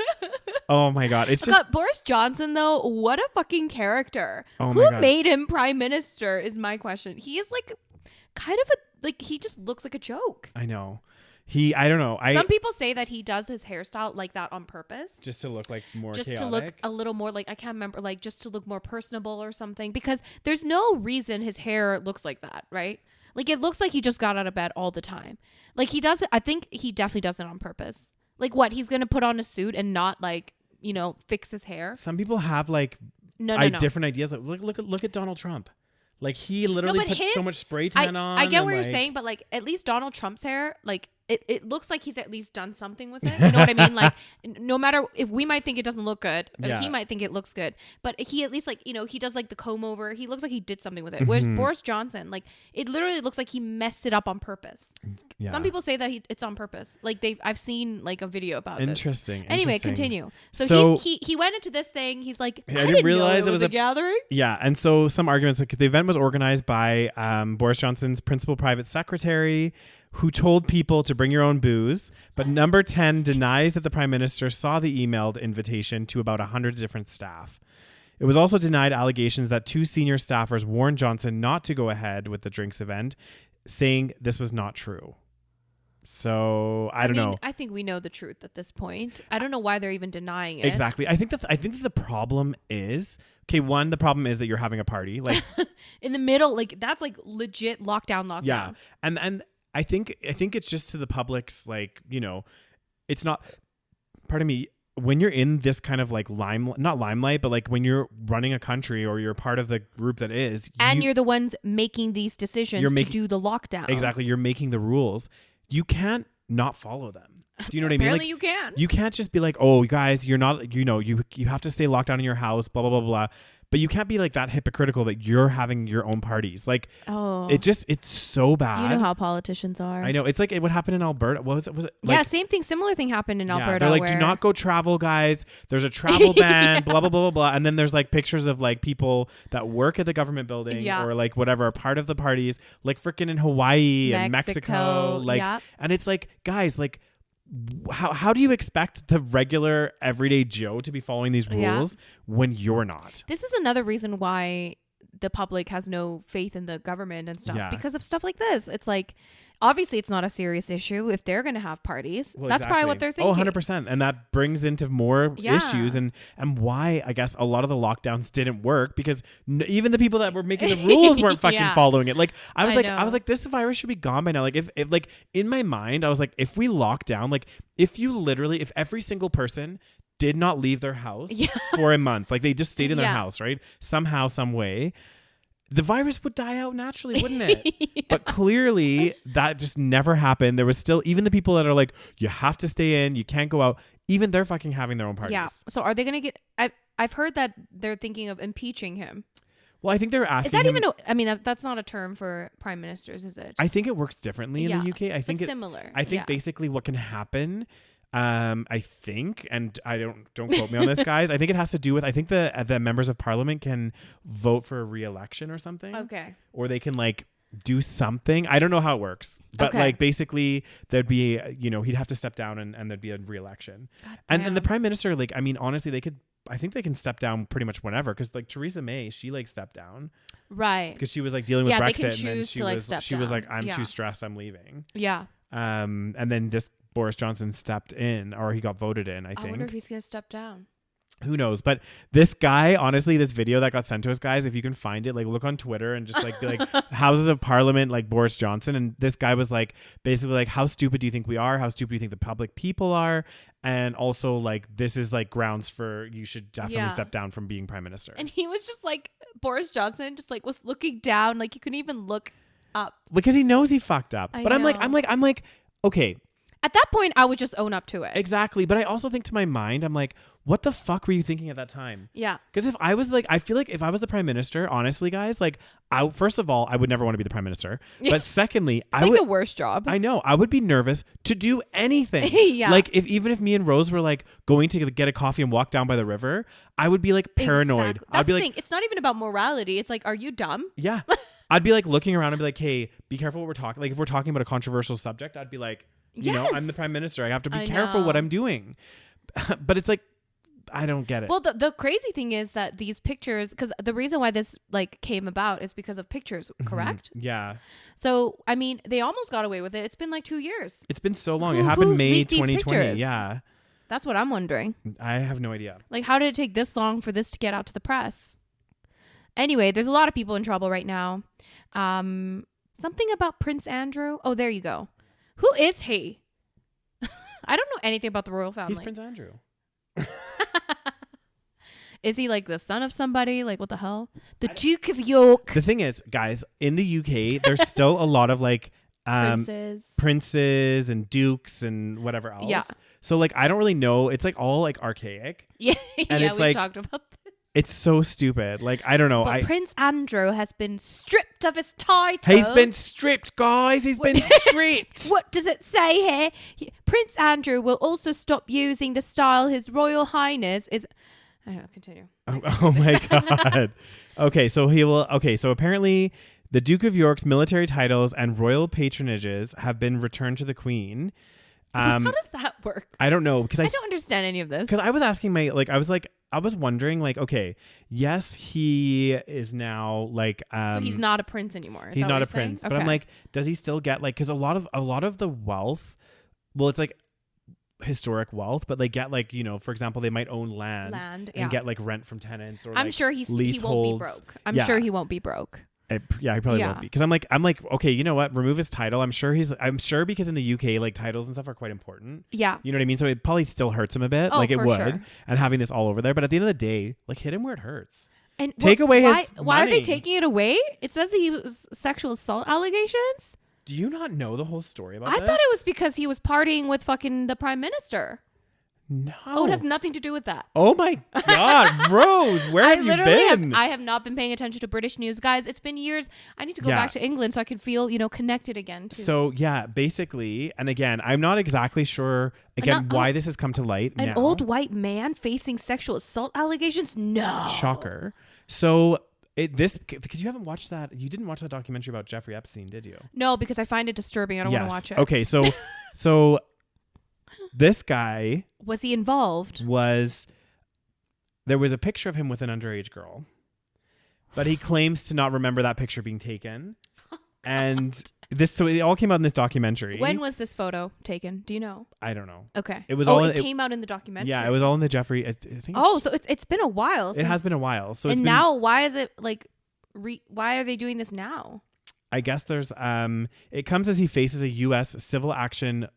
Oh my God. It's just. Boris Johnson, though, what a fucking character. Oh Who made him Prime Minister is my question. He is like kind of he just looks like a joke. I know. I don't know. Some people say that he does his hairstyle like that on purpose. Just to look like more just chaotic. To look a little more like, I can't remember, like just to look more personable or something, because there's no reason his hair looks like that, right? Like it looks like he just got out of bed all the time. Like he does it. I think he definitely does it on purpose. Like what? He's going to put on a suit and not like, fix his hair. Some people have like different ideas. Like look at Donald Trump. Like he literally puts so much spray tan on. I get what you're saying, but like at least Donald Trump's hair, like it looks like he's at least done something with it. You know what I mean? Like no matter if we might think it doesn't look good, he might think it looks good, but he at least like, he does like the comb over. He looks like he did something with it. Whereas Boris Johnson, like it literally looks like he messed it up on purpose. Yeah. Some people say that it's on purpose. Like I've seen like a video about Interesting. Anyway, continue. So he went into this thing. He's like, I didn't realize it was a gathering. Yeah. And so some arguments, like the event was organized by Boris Johnson's principal private secretary, who told people to bring your own booze. But number 10 denies that the prime minister saw the emailed invitation to about 100 different staff. It was also denied allegations that 2 senior staffers warned Johnson not to go ahead with the drinks event, saying this was not true. So I don't know. I think we know the truth at this point. I don't know why they're even denying it. Exactly. I think that the problem is, one, the problem is that you're having a party like in the middle, like that's like legit lockdown. Yeah. And I think it's just to the public's like, it's not, pardon me, when you're in this kind of like not limelight, but like when you're running a country or you're part of the group that is. And you're the ones making these decisions to do the lockdown. Exactly. You're making the rules. You can't not follow them. Do you know what I mean? Apparently like, you can. You can't just be like, oh, guys, you're not, you have to stay locked down in your house, blah, blah, blah, blah. But you can't be like that hypocritical that you're having your own parties. Like, it's so bad. You know how politicians are. I know. It's like what happened in Alberta. What was it? Was it like, same thing. Similar thing happened in Alberta. They're like, do not go travel, guys. There's a travel ban, blah, blah, blah, blah, blah. And then there's like pictures of like people that work at the government building or like whatever, part of the parties, like freaking in Hawaii and Mexico. Like, and it's like, guys, like, how do you expect the regular everyday Joe to be following these rules when you're not? This is another reason why the public has no faith in the government and stuff because of stuff like this. It's like, obviously it's not a serious issue if they're going to have parties. Well, that's probably what they're thinking. 100%. And that brings into more issues and why I guess a lot of the lockdowns didn't work because even the people that were making the rules weren't fucking following it. Like I was like, this virus should be gone by now. Like if like in my mind, I was like, if we lock down, like if every single person did not leave their house for a month, like they just stayed in their house, right? Somehow, some way, the virus would die out naturally, wouldn't it? But clearly that just never happened. There was still, even the people that are like, you have to stay in, you can't go out, even they're fucking having their own parties. Yeah. So are they going to get, I've heard that they're thinking of impeaching him. Well, I think they're asking. Is that even? I mean, that's not a term for prime ministers, is it? I think it works differently in the UK. I think it's similar. I think basically what can happen, I think, and I don't quote me on this, guys. I think it has to do with the members of parliament can vote for a re-election or something. Okay. Or they can like do something. I don't know how it works, but like basically there'd be he'd have to step down and there'd be a re-election. And the prime minister, like I mean honestly I think they can step down pretty much whenever because like Theresa May, she like stepped down. Right. Because she was like dealing with Brexit they can and then she was like, I'm too stressed, I'm leaving. Yeah. And then this Boris Johnson stepped in, or he got voted in, I think. I wonder if he's going to step down. Who knows? But this guy, honestly, this video that got sent to us, guys, if you can find it, like look on Twitter and just like be like Houses of Parliament, like Boris Johnson. And this guy was like, basically like, how stupid do you think we are? How stupid do you think the public people are? And also like, this is like grounds for you should definitely step down from being prime minister. And he was just like, Boris Johnson just like was looking down. Like he couldn't even look up. Because he knows he fucked up. But I'm like, okay. At that point, I would just own up to it. Exactly. But I also think to my mind, I'm like, what the fuck were you thinking at that time? Yeah. Because if I was like, I feel like if I was the prime minister, honestly, guys, like, first of all, I would never want to be the prime minister. But secondly, it's like the worst job. I know. I would be nervous to do anything. Yeah. Like, even if me and Rose were like going to get a coffee and walk down by the river, I would be like paranoid. Exactly. I'd be like, it's not even about morality. It's like, are you dumb? Yeah. I'd be like looking around and be like, hey, be careful what we're talking. Like, if we're talking about a controversial subject, I'd be like, you know, I'm the prime minister. I have to be careful what I'm doing. But it's like, I don't get it. Well, the crazy thing is that these pictures, because the reason why this like came about is because of pictures, correct? Yeah. So, I mean, they almost got away with it. It's been like 2 years. It's been so long. Who It happened May leaked these 2020. pictures? Yeah. That's what I'm wondering. I have no idea. Like, how did it take this long for this to get out to the press? Anyway, there's a lot of people in trouble right now. Something about Prince Andrew. Oh, there you go. Who is he? I don't know anything about the royal family. He's Prince Andrew. Is he like the son of somebody? Like, what the hell? The Duke of York. The thing is, guys, in the UK, there's still a lot of like princes and dukes and whatever else. Yeah. So like, I don't really know. It's like all like archaic. Yeah, And yeah, it's we like, talked about this. It's so stupid. Like, I don't know. But Prince Andrew has been stripped of his title. He's been stripped, guys. He's been stripped. What does it say here? Prince Andrew will also stop using the style His Royal Highness is... I don't know, continue. Oh my God. Okay, so he will... Okay, so apparently the Duke of York's military titles and royal patronages have been returned to the Queen. How does that work? I don't know, because I don't understand any of this. Because I was asking I was wondering, like, okay, yes, he is now like so he's not a prince anymore. He's not a prince, but I'm like, does he still get like? Because a lot of the wealth, well, it's like historic wealth, but they get like, you know, for example, they might own land and get like rent from tenants, or I'm like sure he won't be broke. I'm sure he won't be broke. He probably won't be, because I'm like, okay, you know what? Remove his title. I'm sure because in the UK, like titles and stuff are quite important. Yeah. You know what I mean? So it probably still hurts him a bit. Like it would. Sure. And having this all over there. But at the end of the day, like hit him where it hurts. And take away his money. Why are they taking it away? It says he was sexual assault allegations. Do you not know the whole story about this? I thought it was because he was partying with fucking the prime minister. No. Oh, it has nothing to do with that. Oh my God, Rose, where have you been? I have not been paying attention to British news, guys. It's been years. I need to go back to England so I can feel, connected again. So yeah, basically, and again, I'm not exactly sure why this has come to light. An old white man facing sexual assault allegations? No. Shocker. So because you haven't watched that, you didn't watch that documentary about Jeffrey Epstein, did you? No, because I find it disturbing. I don't want to watch it. Okay, so this guy was he involved? There was a picture of him with an underage girl, but he claims to not remember that picture being taken. And so it all came out in this documentary. When was this photo taken? Do you know? I don't know. Okay. It was it came out in the documentary. Yeah, it was all in the Jeffrey. I think so it's been a while. It has been a while. So now why is it like? Why are they doing this now? I guess there's it comes as he faces a U.S. civil action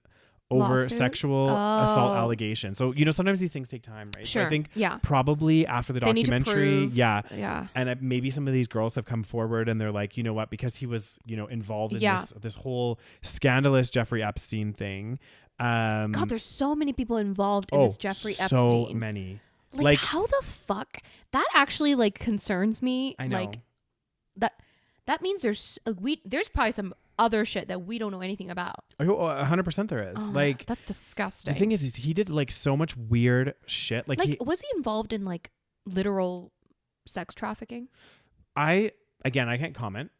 over lawsuit? Sexual assault allegations. So, sometimes these things take time, right? Sure. So I think probably after the they documentary, need to prove, yeah. And maybe some of these girls have come forward and they're like, you know what, because he was, involved in this whole scandalous Jeffrey Epstein thing. God, there's so many people involved in this Jeffrey Epstein. So many. Like how the fuck? That actually like concerns me. I know. Like that means there's probably some other shit that we don't know anything about. 100% there is. Like that's disgusting. The thing is he did like so much weird shit. Like was he involved in like literal sex trafficking? I can't comment.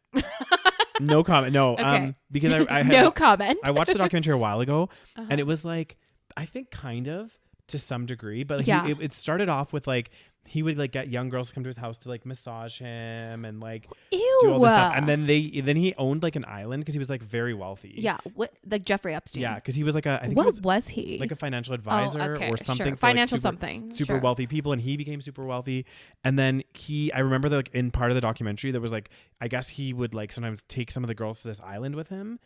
No comment. No. Okay. Because I had, no comment. I watched the documentary a while ago, and it was like, I think kind of to some degree, but it started off with like, he would like get young girls to come to his house to like massage him and like do all this stuff. And then he owned like an island because he was like very wealthy. Yeah, like Jeffrey Epstein. Yeah, because he was like what was he? Like a financial advisor or something. Sure. For financial like something. Super wealthy people, and he became super wealthy. And then I remember that like in part of the documentary there was like, I guess he would like sometimes take some of the girls to this island with him.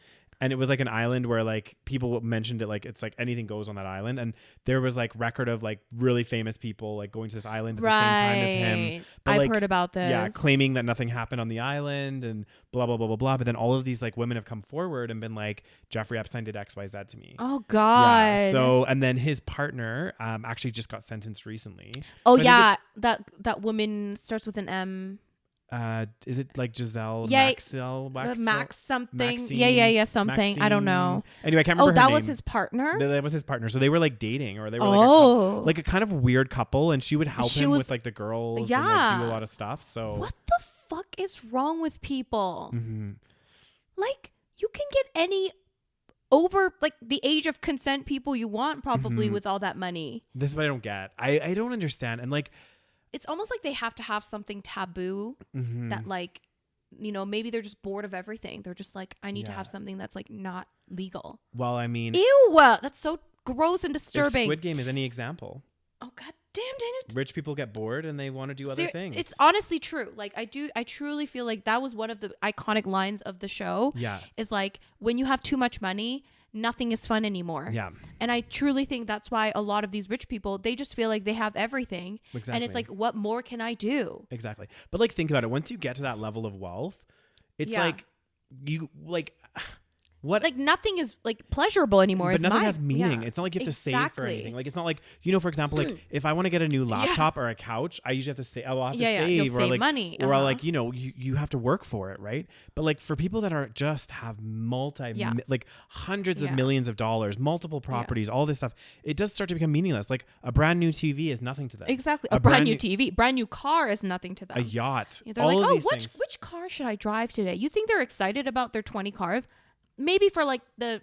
And it was like an island where like people mentioned it like it's like anything goes on that island, and there was like record of like really famous people like going to this island at the same time as him. But, I've heard about this. Yeah, claiming that nothing happened on the island and blah blah blah blah blah. But then all of these like women have come forward and been like, Jeffrey Epstein did XYZ to me. Oh God. Yeah. So and then his partner actually just got sentenced recently. Oh so yeah, that woman starts with an M. Is it like Giselle? Maxwell? Max something. Maxine, yeah, something. Maxine. I don't know. Anyway, I can't remember her that name. was his partner? That was his partner. So they were like dating, or they were like a kind of weird couple, and she would help him with like the girls and like do a lot of stuff. So what the fuck is wrong with people? Mm-hmm. Like you can get any over like the age of consent people you want probably Mm-hmm. with all that money. This is what I don't get. I don't understand. And like, It's almost like they have to have something taboo that like, you know, maybe they're just bored of everything. They're just like, I need to have something that's like not legal. well, I mean, Ew, that's so gross and if disturbing. Squid Game is any example, Oh god damn, Daniel. rich people get bored and they want to do other things. It's honestly true. Like I truly feel like that was one of the iconic lines of the show. Yeah. Is like, when you have too much money, nothing is fun anymore. Yeah. And I truly think that's why a lot of these rich people, they just feel like they have everything. Exactly. And it's like, what more can I do? Exactly. But like, think about it. Once you get to that level of wealth, it's like you like what Like nothing is like pleasurable anymore. but is nothing my- has meaning. yeah. It's not like you have to save for Exactly. anything. Like it's not like, you know, for example, like if I want to get a new laptop or a couch, I usually have to say, I'll have to save, You'll or save like money. or I'll like, you know, you have to work for it, right? But like for people that are just have like hundreds of millions of dollars, multiple properties, all this stuff, it does start to become meaningless. Like a brand new TV is nothing to them. Exactly. A brand new TV, brand new car is nothing to them. A yacht. They're all like, of oh, these things. which car should I drive today? You think they're excited about their 20 cars? Maybe for like the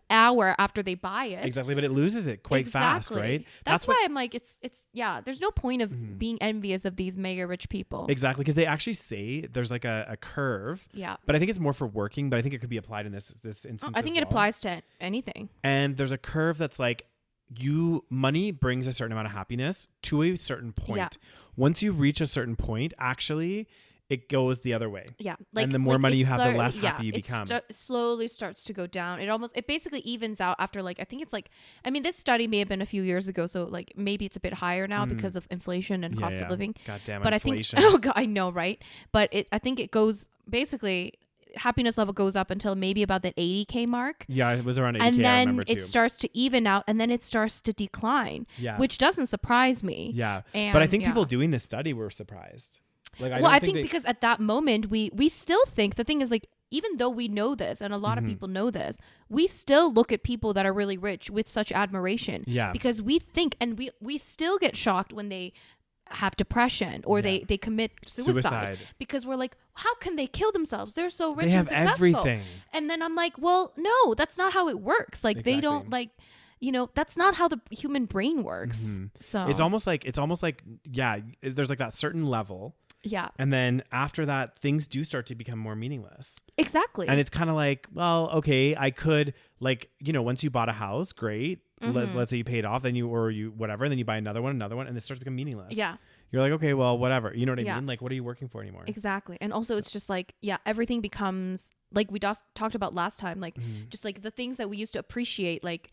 hour after they buy it. Exactly, but it loses it quite fast, right? That's why I'm like, it's there's no point of being envious of these mega rich people. Exactly, because they actually say there's like a curve. Yeah. But I think it's more for working, but I think it could be applied in this instance. I think as it well. applies to anything. And there's a curve that's like money brings a certain amount of happiness to a certain point. Yeah. Once you reach a certain point, actually, it goes the other way. Yeah. And the more money it you have, the less happy you it become. slowly starts to go down. It basically evens out after like, I think it's like, I mean, this study may have been a few years ago. So like maybe it's a bit higher now because of inflation and cost of living. Goddamn But inflation. I think, oh God, I know, right? But I think it goes basically, happiness level goes up until maybe about the 80K mark. Yeah, it was around 80K, And I then remember too. it starts to even out, and then it starts to decline. Yeah. Which doesn't surprise me. Yeah. And, But I think yeah. people doing this study were surprised. Like, I think because at that moment we still think, the thing is like, even though we know this and a lot of people know this, we still look at people that are really rich with such admiration. Yeah. Because we think, and we still get shocked when they have depression or they commit suicide because we're like, how can they kill themselves? They're so rich They have and successful. everything. And then I'm like, well, no, that's not how it works. Like they don't Exactly. like, you know, that's not how the human brain works. So It's almost like yeah, there's like that certain level. yeah, And then after that, things do start to become more meaningless. exactly. And it's kind of like, well, okay, I could, like, you know, once you bought a house, great. Let's say you paid off, then you whatever, and then you buy another one, and it starts to become meaningless. Yeah. You're like, okay, well, whatever. You know what I Yeah. mean? Like, what are you working for anymore? Exactly. And also it's just like, yeah, everything becomes like we just talked about last time, like just like the things that we used to appreciate, like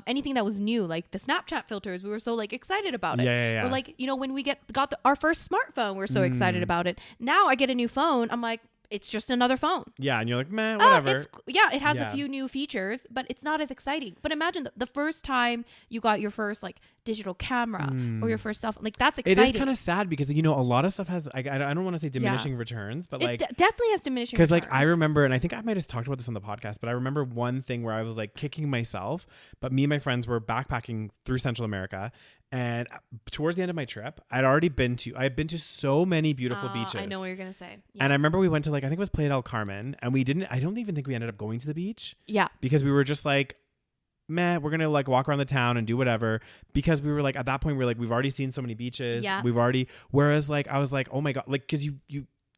anything that was new, like the Snapchat filters, we were so like excited about it. Yeah. Or like, you know, when we got our first smartphone, we're so excited about it. Now I get a new phone, I'm like, it's just another phone. Yeah, and you're like, man, Oh, whatever. it has a Yeah. few new features, but it's not as exciting. But imagine the first time you got your first like digital camera or your first cell phone, like that's exciting. It is kind of sad because, you know, a lot of stuff has, I don't want to say diminishing returns, but like, definitely has diminishing because like I returns. remember, and I think I might have talked about this on the podcast, but I remember one thing where I was like kicking myself, but me and my friends were backpacking through Central America, and towards the end of my trip, I had been to so many beautiful beaches. I know what you're gonna say. Yeah. And I remember we went to like, I think it was Playa del Carmen, and I don't even think we ended up going to the beach. Yeah. Because we were just like, meh, we're gonna like walk around the town and do whatever, because we were like, at that point we were like, we've already seen so many beaches. Yeah. Whereas like I was like, oh my God, like, because you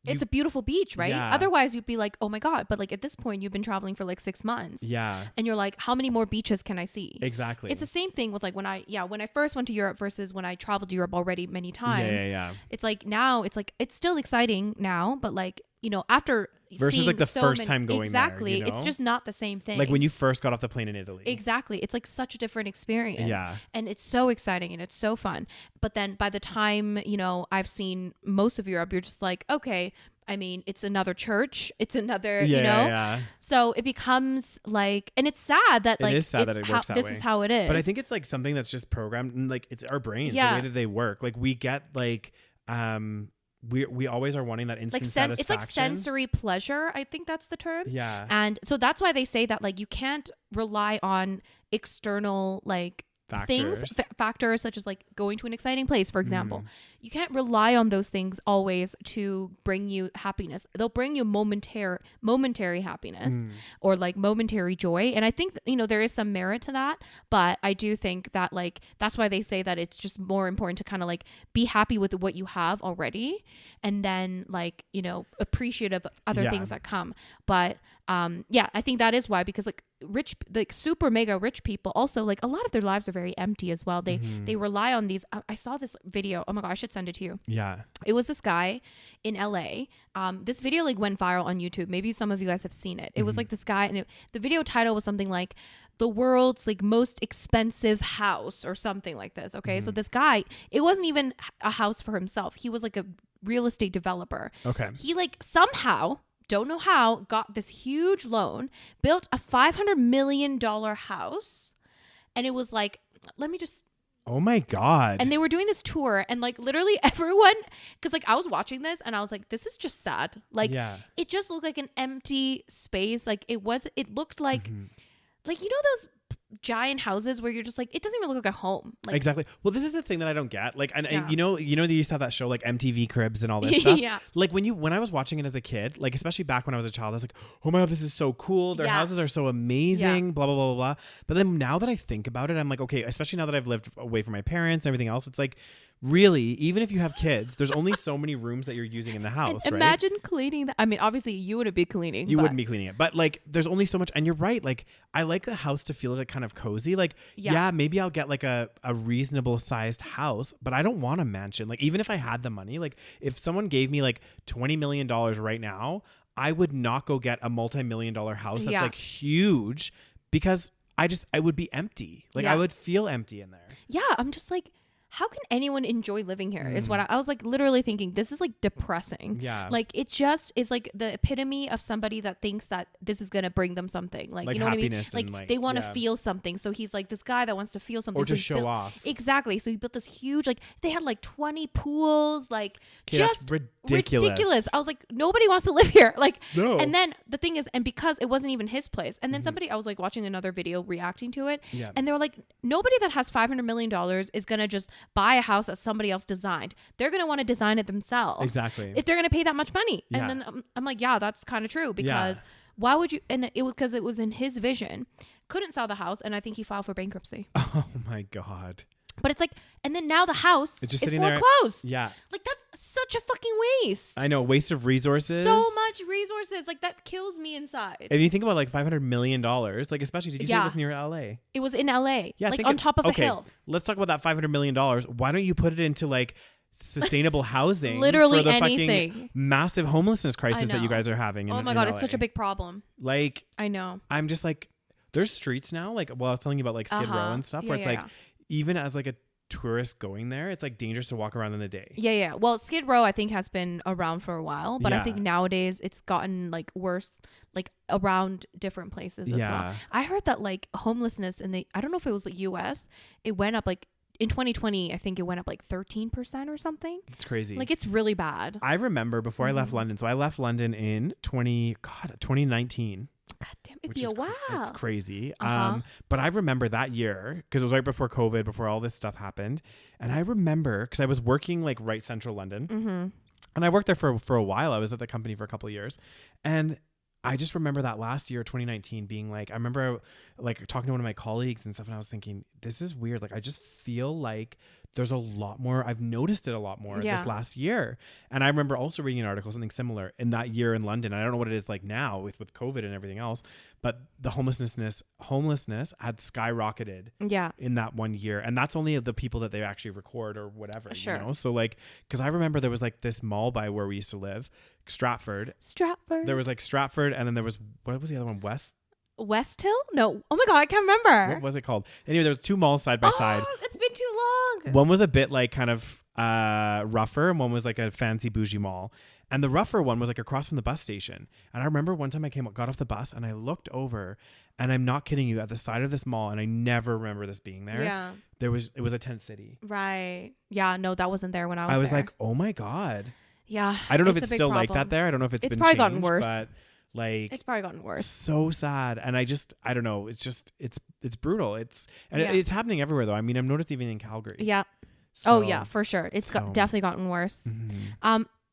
It's a beautiful beach, right? Yeah. Otherwise, you'd be like, oh my God. But like at this point, you've been traveling for like 6 months. yeah, And you're like, how many more beaches can I see? exactly. It's the same thing with like when I first went to Europe versus when I traveled to Europe already many times. Yeah. It's like now, it's still exciting now, but like, you know, after Versus seeing like the so first many, time going there, exactly, you know? it's just not the same thing. Like when you first got off the plane in Italy. Exactly. It's like such a different experience. Yeah. And it's so exciting and it's so fun. But then by the time, you know, I've seen most of Europe, you're just like, okay, I mean, it's another church. It's another, you know? Yeah. So it becomes like, and it's sad that like, It is sad that it's it works that this way. is how it is. But I think it's like something that's just programmed, and like it's our brains, the Yeah. way that they work. Like we get like, we always are wanting that instant like satisfaction. it's like sensory pleasure. I think that's the term. Yeah. And so that's why they say that like you can't rely on external like factors such as like going to an exciting place, for example. You can't rely on those things always to bring you happiness. They'll bring you momentary happiness or like momentary joy. And I think, you know, there is some merit to that, but I do think that like, that's why they say that it's just more important to kind of like be happy with what you have already. And then like, you know, appreciative of other things that come. But yeah, I think that is why, because like super mega rich people also, like a lot of their lives are very empty as well. They rely on these. I saw this video. Oh my God, I should send it to you. Yeah. It was this guy in LA. This video like went viral on YouTube. Maybe some of you guys have seen it. It was like this guy, and the video title was something like the world's like most expensive house or something like this. Okay. So this guy, it wasn't even a house for himself. He was like a real estate developer. Okay. He like somehow, don't know how, got this huge loan, built a $500 million house. And it was like, let me just. Oh my God. And they were doing this tour, and like literally everyone, because like I was watching this and I was like, this is just sad. Like it just looked like an empty space. Like it looked like, like, you know, those giant houses where you're just like, it doesn't even look like a home. Like, exactly. Well, this is the thing that I don't get. Like, and you know, they used to have that show like MTV Cribs and all this stuff. Yeah. Like when I was watching it as a kid, like especially back when I was a child, I was like, oh my God, this is so cool. Their houses are so amazing. Blah blah blah blah blah. But then now that I think about it, I'm like, okay, especially now that I've lived away from my parents and everything else, it's like, really, even if you have kids, there's only so many rooms that you're using in the house, right? Imagine cleaning that. I mean, obviously you wouldn't be cleaning. You wouldn't be cleaning it. But like, there's only so much. And you're right. Like, I like the house to feel like kind of cozy. Like, yeah, maybe I'll get like a reasonable sized house, but I don't want a mansion. Like, even if I had the money, like if someone gave me like $20 million right now, I would not go get a multi-million-dollar house that's like huge, because I would be empty. Like I would feel empty in there. Yeah. I'm just like, how can anyone enjoy living here is what I was like literally thinking. This is like depressing. Yeah. Like it just is like the epitome of somebody that thinks that this is going to bring them something. Like you know what I mean? Like they want to feel something. So he's like this guy that wants to feel something. Or to show off. Exactly. So he built this huge, like they had like 20 pools, like just ridiculous. I was like, nobody wants to live here. Like, no. And then the thing is, and because it wasn't even his place. And then I was like watching another video reacting to it. Yeah. And they were like, nobody that has $500 million is going to just buy a house that somebody else designed. They're going to want to design it themselves. Exactly. If they're going to pay that much money. Yeah. And then I'm like, yeah, that's kind of true, because why would you? And it was because it was in his vision. Couldn't sell the house, and I think he filed for bankruptcy. Oh my God. But it's like, and then now the house is foreclosed. Yeah. Like that's such a fucking waste. I know, waste of resources. So much resources. Like that kills me inside. If you think about like $500 million, like especially, did you say it was near LA? It was in LA. Yeah. Like on top of a hill. Let's talk about that $500 million. Why don't you put it into like sustainable housing? Literally for the anything. Fucking massive homelessness crisis that you guys are having. Oh my God, it's such a big problem. Like, I know. I'm just like, there's streets now. Like, well, I was telling you about like Skid Row and stuff, where it's like, even as like a tourist going there, it's like dangerous to walk around in the day. Yeah. Well, Skid Row I think has been around for a while, but I think nowadays it's gotten like worse, like around different places as well. I heard that like homelessness I don't know if it was the US, it went up like in 2020, I think it went up like 13% or something. It's crazy. Like it's really bad. I remember before I left London. So I left London in 2019. God damn, it'd be a while. It's crazy. But I remember that year, because it was right before COVID, before all this stuff happened. And I remember, because I was working like right central London. And I worked there for a while. I was at the company for a couple of years. And I just remember that last year, 2019, being like, I remember like talking to one of my colleagues and stuff, and I was thinking, this is weird. Like, I just feel like there's a lot more. I've noticed it a lot more this last year. And I remember also reading an article, something similar in that year in London. I don't know what it is like now with COVID and everything else, but the homelessness had skyrocketed in that 1 year. And that's only of the people that they actually record or whatever, you know? So like, because I remember there was like this mall by where we used to live, Stratford. There was like Stratford, and then there was, what was the other one? West Hill? No. Oh my God, I can't remember. What was it called? Anyway, there was two malls side by side. It's been too long. One was a bit like kind of rougher, and one was like a fancy bougie mall. And the rougher one was like across from the bus station. And I remember one time I got off the bus and I looked over, and I'm not kidding you, at the side of this mall, and I never remember this being there. Yeah. It was a tent city. Right. Yeah, no, that wasn't there when I was there. I was like, oh my God. Yeah. I don't know if it's still problem. Like that there. I don't know if it's been probably changed, gotten worse. But Like, It's probably gotten worse. so sad. And I don't know. It's brutal. It's happening everywhere though. I mean, I've noticed even in Calgary. Yeah. So, oh yeah, for sure. It's definitely gotten worse.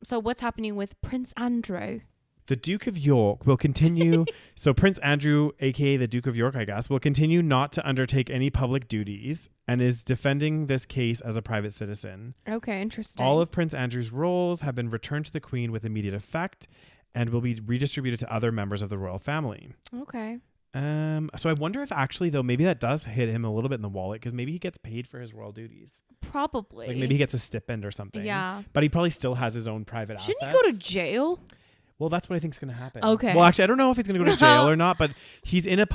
So what's happening with Prince Andrew? The Duke of York will continue. So Prince Andrew, aka the Duke of York, I guess, will continue not to undertake any public duties and is defending this case as a private citizen. Okay, interesting. All of Prince Andrew's roles have been returned to the Queen with immediate effect and will be redistributed to other members of the royal family. Okay. So I wonder if actually though maybe that does hit him a little bit in the wallet because maybe he gets paid for his royal duties. Probably. Like maybe he gets a stipend or something. Yeah. But he probably still has his own private assets. Shouldn't he go to jail? Well, that's what I think is going to happen. Okay. Well, actually, I don't know if he's going to go to jail or not, but he's in a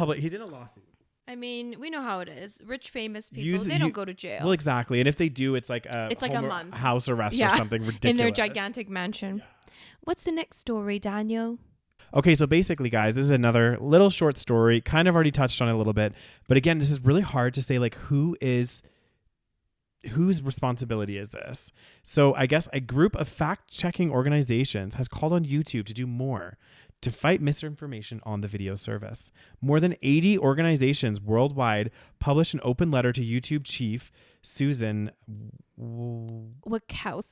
lawsuit. I mean, we know how it is. Rich, famous people, they don't go to jail. Well, exactly. And if they do, it's like a month. house arrest or something ridiculous. In their gigantic mansion. Yeah. What's the next story, Daniel? Okay, so basically, guys, this is another little short story. Kind of already touched on it a little bit. But again, this is really hard to say, like, whose responsibility is this? So I guess a group of fact-checking organizations has called on YouTube to do more to fight misinformation on the video service. More than 80 organizations worldwide published an open letter to YouTube chief Susan Wojcicki?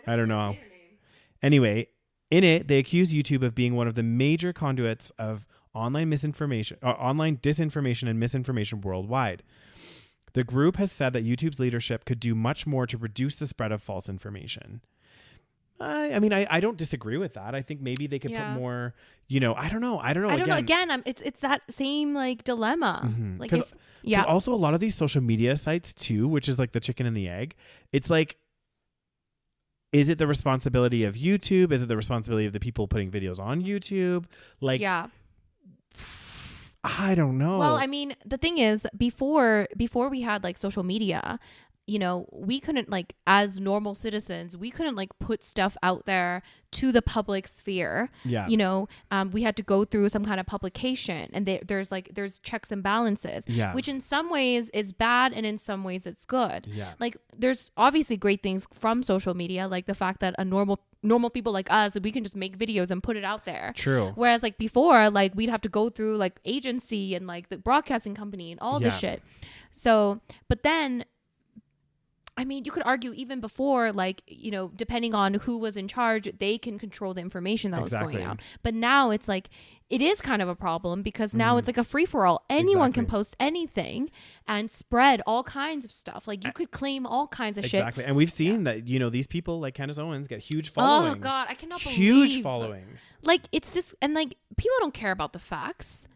I don't know. Anyway, in it, they accuse YouTube of being one of the major conduits of online disinformation and misinformation worldwide. The group has said that YouTube's leadership could do much more to reduce the spread of false information. I mean, I don't disagree with that. I think maybe they could put more, I don't know. Again, it's that same like dilemma. Mm-hmm. Like, because also a lot of these social media sites too, which is like the chicken and the egg. It's like, is it the responsibility of YouTube? Is it the responsibility of the people putting videos on YouTube? Like, yeah. I don't know. Well, I mean, the thing is, before we had like social media, we couldn't like, as normal citizens, we couldn't like put stuff out there to the public sphere. Yeah. We had to go through some kind of publication, and there's checks and balances, which in some ways is bad and in some ways it's good. Yeah. Like there's obviously great things from social media, like the fact that a normal people like us, we can just make videos and put it out there. True. Whereas like before, like we'd have to go through like agency and like the broadcasting company and all this shit. So, but then, I mean, you could argue even before, like, depending on who was in charge, they can control the information that was going out. But now it's like, it is kind of a problem because now it's like a free for all. Anyone can post anything and spread all kinds of stuff. Like you could claim all kinds of shit. Exactly. And we've seen that, these people like Candace Owens get huge followings. Oh God, I cannot believe. Huge followings. Like it's just, and like people don't care about the facts.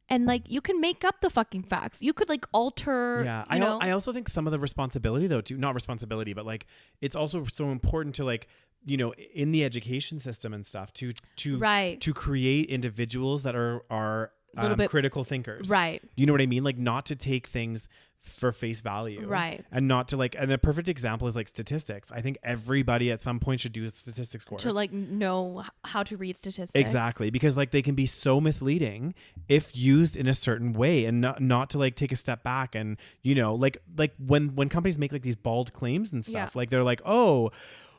And like you can make up the fucking facts. You could like alter. Yeah, I also think some of the responsibility though, too, not responsibility, but like it's also so important to like, in the education system and stuff to create individuals that are critical thinkers. Right. You know what I mean? Like not to take things for face value. Right. And not to like, and a perfect example is like statistics. I think everybody at some point should do a statistics course. To like know how to read statistics. Exactly. Because like they can be so misleading if used in a certain way and not to like take a step back and, like when companies make like these bald claims and stuff, like they're like,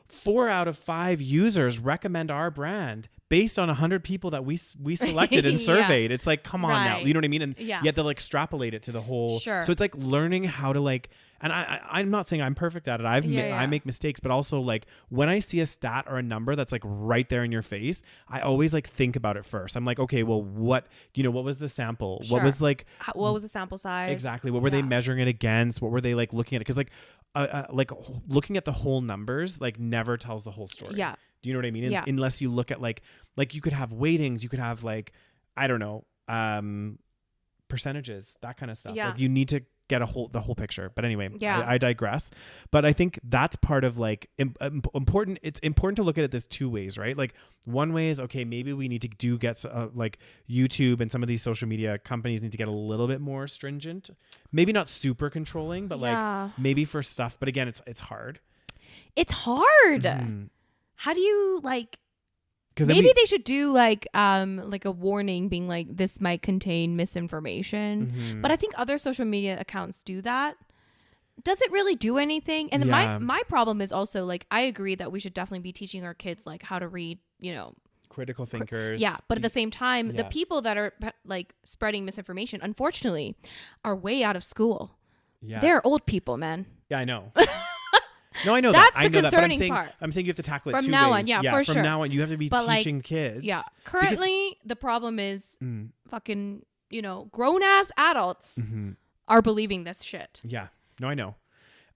4 out of 5 users recommend our brand based on 100 people that we selected and surveyed. It's like, come on now. You know what I mean? And yet they'll like extrapolate it to the whole. Sure. So it's like learning how to like, and I'm not saying I'm perfect at it. I make mistakes, but also like when I see a stat or a number that's like right there in your face, I always like think about it first. I'm like, okay, well, what was the sample? Sure. What was like, what was the sample size? Exactly. What were they measuring it against? What were they like looking at it? Cause like looking at the whole numbers like never tells the whole story. Yeah. Do you know what I mean? Yeah. Unless you look at like you could have weightings, you could have like, I don't know, percentages, that kind of stuff. Yeah. Like you need to get the whole picture. But anyway, I digress. But I think that's part of like important. It's important to look at it this 2 ways, right? Like one way is, okay, maybe we need to get like YouTube and some of these social media companies need to get a little bit more stringent. Maybe not super controlling, but like maybe for stuff. But again, it's hard. It's hard. Mm-hmm. How do you like? Maybe they should do like a warning being like, this might contain misinformation. Mm-hmm. But I think other social media accounts do that. Does it really do anything? And my problem is also like, I agree that we should definitely be teaching our kids like how to read, critical thinkers. Yeah, but at the same time, the Yeah. people that are like spreading misinformation, unfortunately, are way out of school. Yeah. They're old people, man. Yeah, I know. No, I know That's that. I the know that. But concerning part. I'm saying you have to tackle it From two now ways. on, yeah, for from sure. now on, you have to be But, like, teaching kids. Yeah. because- Currently, the problem is fucking, grown ass adults are believing this shit. Yeah. No, I know.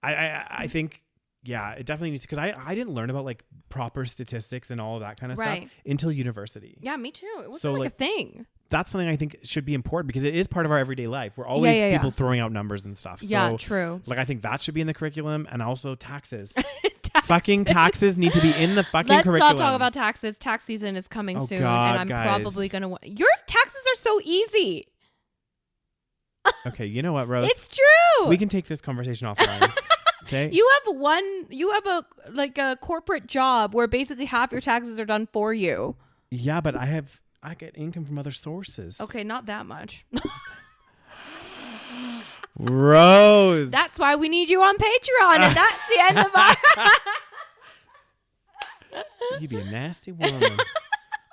I think, yeah, it definitely needs to, because I didn't learn about like proper statistics and all of that kind of Right. stuff until university. Yeah, me too. It wasn't So, like like, a thing. That's something I think should be important because it is part of our everyday life. We're always Yeah. people throwing out numbers and stuff. Yeah, So, true. like, I think that should be in the curriculum, and also taxes. Fucking taxes need to be in the fucking Let's curriculum. not talk about taxes. Tax season is coming Oh, soon, God, and I'm guys. probably gonna. Your taxes are so easy. Okay, you know what, Rose? It's true. We can take this conversation offline. Okay. You have a corporate job where basically half your taxes are done for you. Yeah, but I get income from other sources. Okay, not that much. Rose. That's why we need you on Patreon, and that's the end of our. You'd be a nasty woman.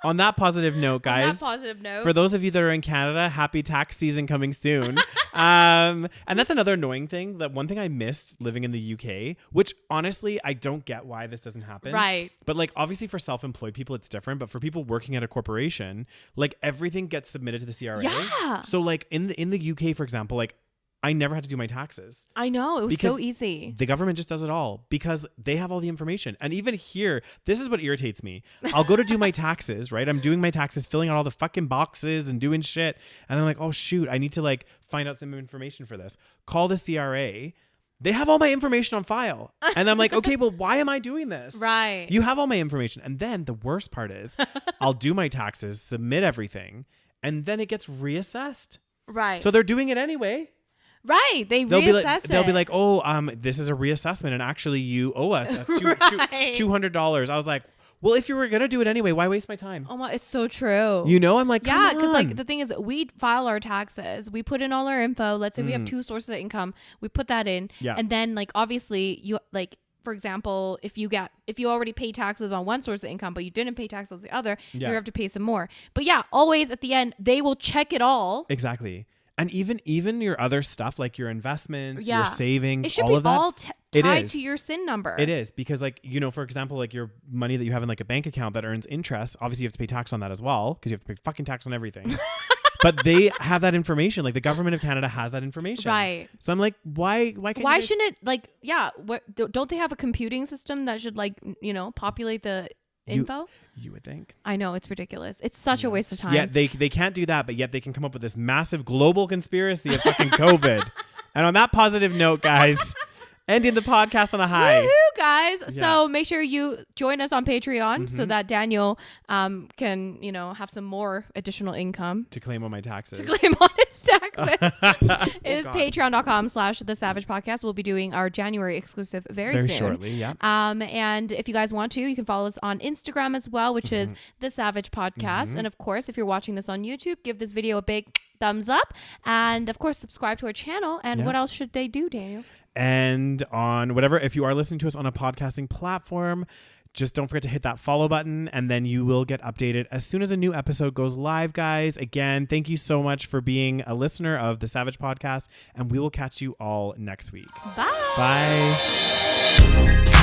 On that positive note, guys. On that positive note. For those of you that are in Canada, happy tax season coming soon. And that's another annoying thing. That one thing I missed living in the UK, which honestly, I don't get why this doesn't happen. Right. But like, obviously for self-employed people, it's different. But for people working at a corporation, like everything gets submitted to the CRA. Yeah. So like in the UK, for example, like I never had to do my taxes. I know. It was Because so easy. The government just does it all because they have all the information. And even here, this is what irritates me. I'll go to do my taxes, right? I'm doing my taxes, filling out all the fucking boxes and doing shit. And I'm like, oh, shoot, I need to like find out some information for this. Call the CRA. They have all my information on file. And I'm like, okay, well, why am I doing this? Right. You have all my information. And then the worst part is I'll do my taxes, submit everything, and then it gets reassessed. Right. So they're doing it anyway. Right. They They'll reassess be like, it. this is a reassessment, and actually you owe us Right. $200. I was like, well, if you were gonna do it anyway, why waste my time? Oh my, it's so true. I'm like, Yeah, because like the thing is, we file our taxes. We put in all our info. Let's say we have two sources of income. We put that in, Yeah. and then like obviously you like. For example, if you already pay taxes on one source of income, but you didn't pay taxes on the other, Yeah. you have to pay some more. But yeah, always at the end, they will check it all. exactly. And even your other stuff like your investments, Yeah. your savings, It should all be of that. all It tied is. to your SIN number. It is because like, for example, like your money that you have in like a bank account that earns interest, obviously you have to pay tax on that as well because you have to pay fucking tax on everything. But they have that information. Like the government of Canada has that information. Right. So I'm like, why can't Why you guys- shouldn't it like don't they have a computing system that should like populate the info? You would think. I know, it's ridiculous. It's such a waste of time. Yeah, they can't do that, but yet they can come up with this massive global conspiracy of fucking COVID. And on that positive note, guys, ending the podcast on a high. Woohoo, guys. Yeah. So make sure you join us on Patreon so that Daniel can, have some more additional income To claim on my taxes. to claim on his taxes. It is God. patreon.com/the SaVeg We'll be doing our January exclusive very soon. shortly, yeah. And if you guys want to, you can follow us on Instagram as well, which is the SaVeg Podcast. And of course, if you're watching this on YouTube, give this video a big thumbs up. And of course, subscribe to our channel. And Yeah. what else should they do, Daniel? And on whatever, if you are listening to us on a podcasting platform, just don't forget to hit that follow button and then you will get updated as soon as a new episode goes live, guys. Again, thank you so much for being a listener of the SaVeg Podcast, and we will catch you all next week. Bye. Bye.